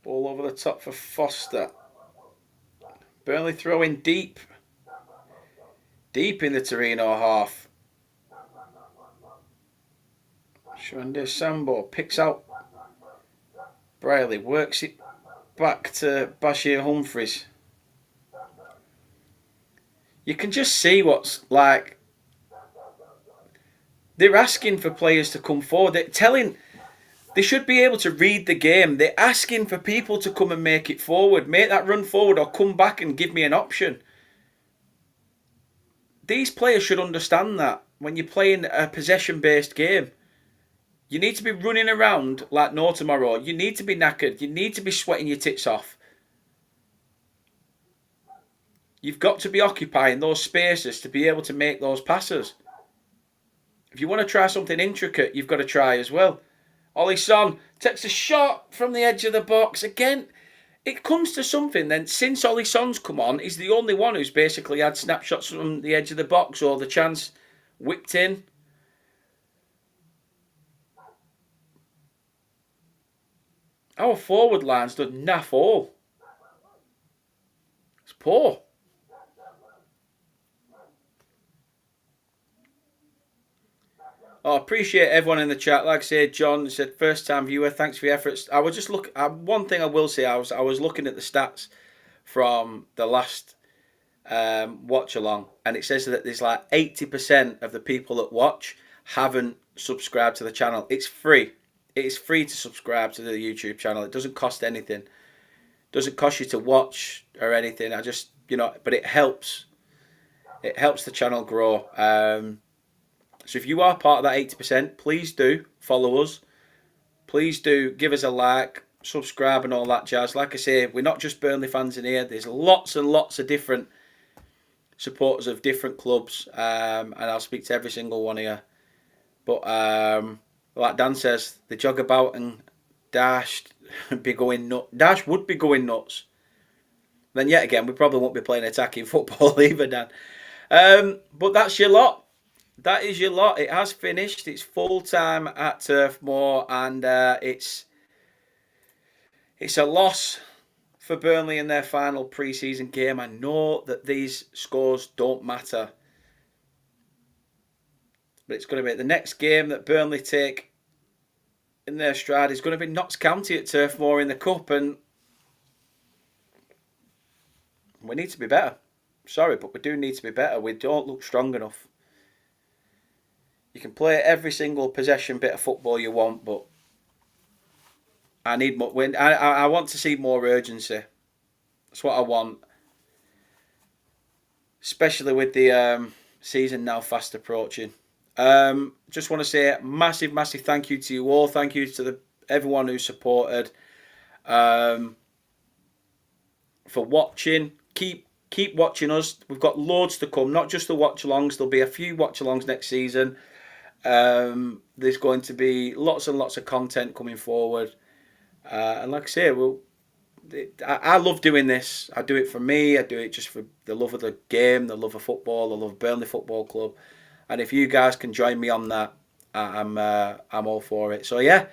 Ball over the top for Foster. Burnley throwing deep. Deep in the Torino half. Shwande Sambo picks out Briley. Works it back to Bashir Humphries. You can just see what's like. They're asking for players to come forward. They're telling. They should be able to read the game. They're asking for people to come and make it forward. Make that run forward or come back and give me an option. These players should understand that when you're playing a possession-based game. You need to be running around like no tomorrow. You need to be knackered. You need to be sweating your tits off. You've got to be occupying those spaces to be able to make those passes. If you want to try something intricate, you've got to try as well. Ollie Son takes a shot from the edge of the box. Again, it comes to something then. Since Ollie Son's come on, he's the only one who's basically had snapshots from the edge of the box or the chance whipped in. Our forward line's done naff all. It's poor. Oh, I appreciate everyone in the chat. Like I said, John said, first time viewer, thanks for your efforts. I was just one thing I will say, I was looking at the stats from the last watch along, and it says that there's like 80% of the people that watch haven't subscribed to the channel. It's free. It is free to subscribe to the YouTube channel. It doesn't cost anything. It doesn't cost you to watch or anything. I just, but it helps. It helps the channel grow. So if you are part of that 80%, please do follow us. Please do give us a like, subscribe and all that jazz. Like I say, we're not just Burnley fans in here. There's lots and lots of different supporters of different clubs. And I'll speak to every single one of you. But like Dan says, they jog about and Dash be going nuts. Dash would be going nuts. Then yet again, we probably won't be playing attacking football either, Dan. But that's your lot. That is your lot. It has finished. It's full time at Turf Moor, and it's a loss for Burnley in their final pre-season game. I know that these scores don't matter, but it's going to be the next game that Burnley take in their stride is going to be Notts County at Turf Moor in the Cup, and we need to be better. Sorry, but we do need to be better. We don't look strong enough. You can play every single possession bit of football you want, but I need more. I want to see more urgency. That's what I want, especially with the season now fast approaching. Just want to say a massive, massive thank you to you all. Thank you to everyone who supported. For watching, keep watching us. We've got loads to come. Not just the watch-alongs. There'll be a few watch-alongs next season. There's going to be lots and lots of content coming forward, and like I say, we'll I love doing this. I do it for me. I do it just for the love of the game, the love of football, the love of Burnley Football Club. And if you guys can join me on that, I'm all for it. So yeah,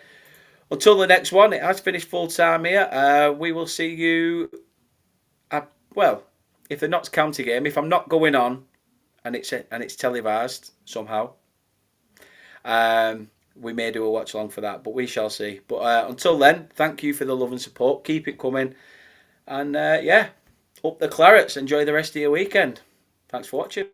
until the next one, it has finished full time here. We will see you. Well, if the Notts County game, if I'm not going on, and it's televised somehow, we may do a watch along for that, but we shall see. But until then, thank you for the love and support. Keep it coming, and yeah, up the Clarets. Enjoy the rest of your weekend. Thanks for watching.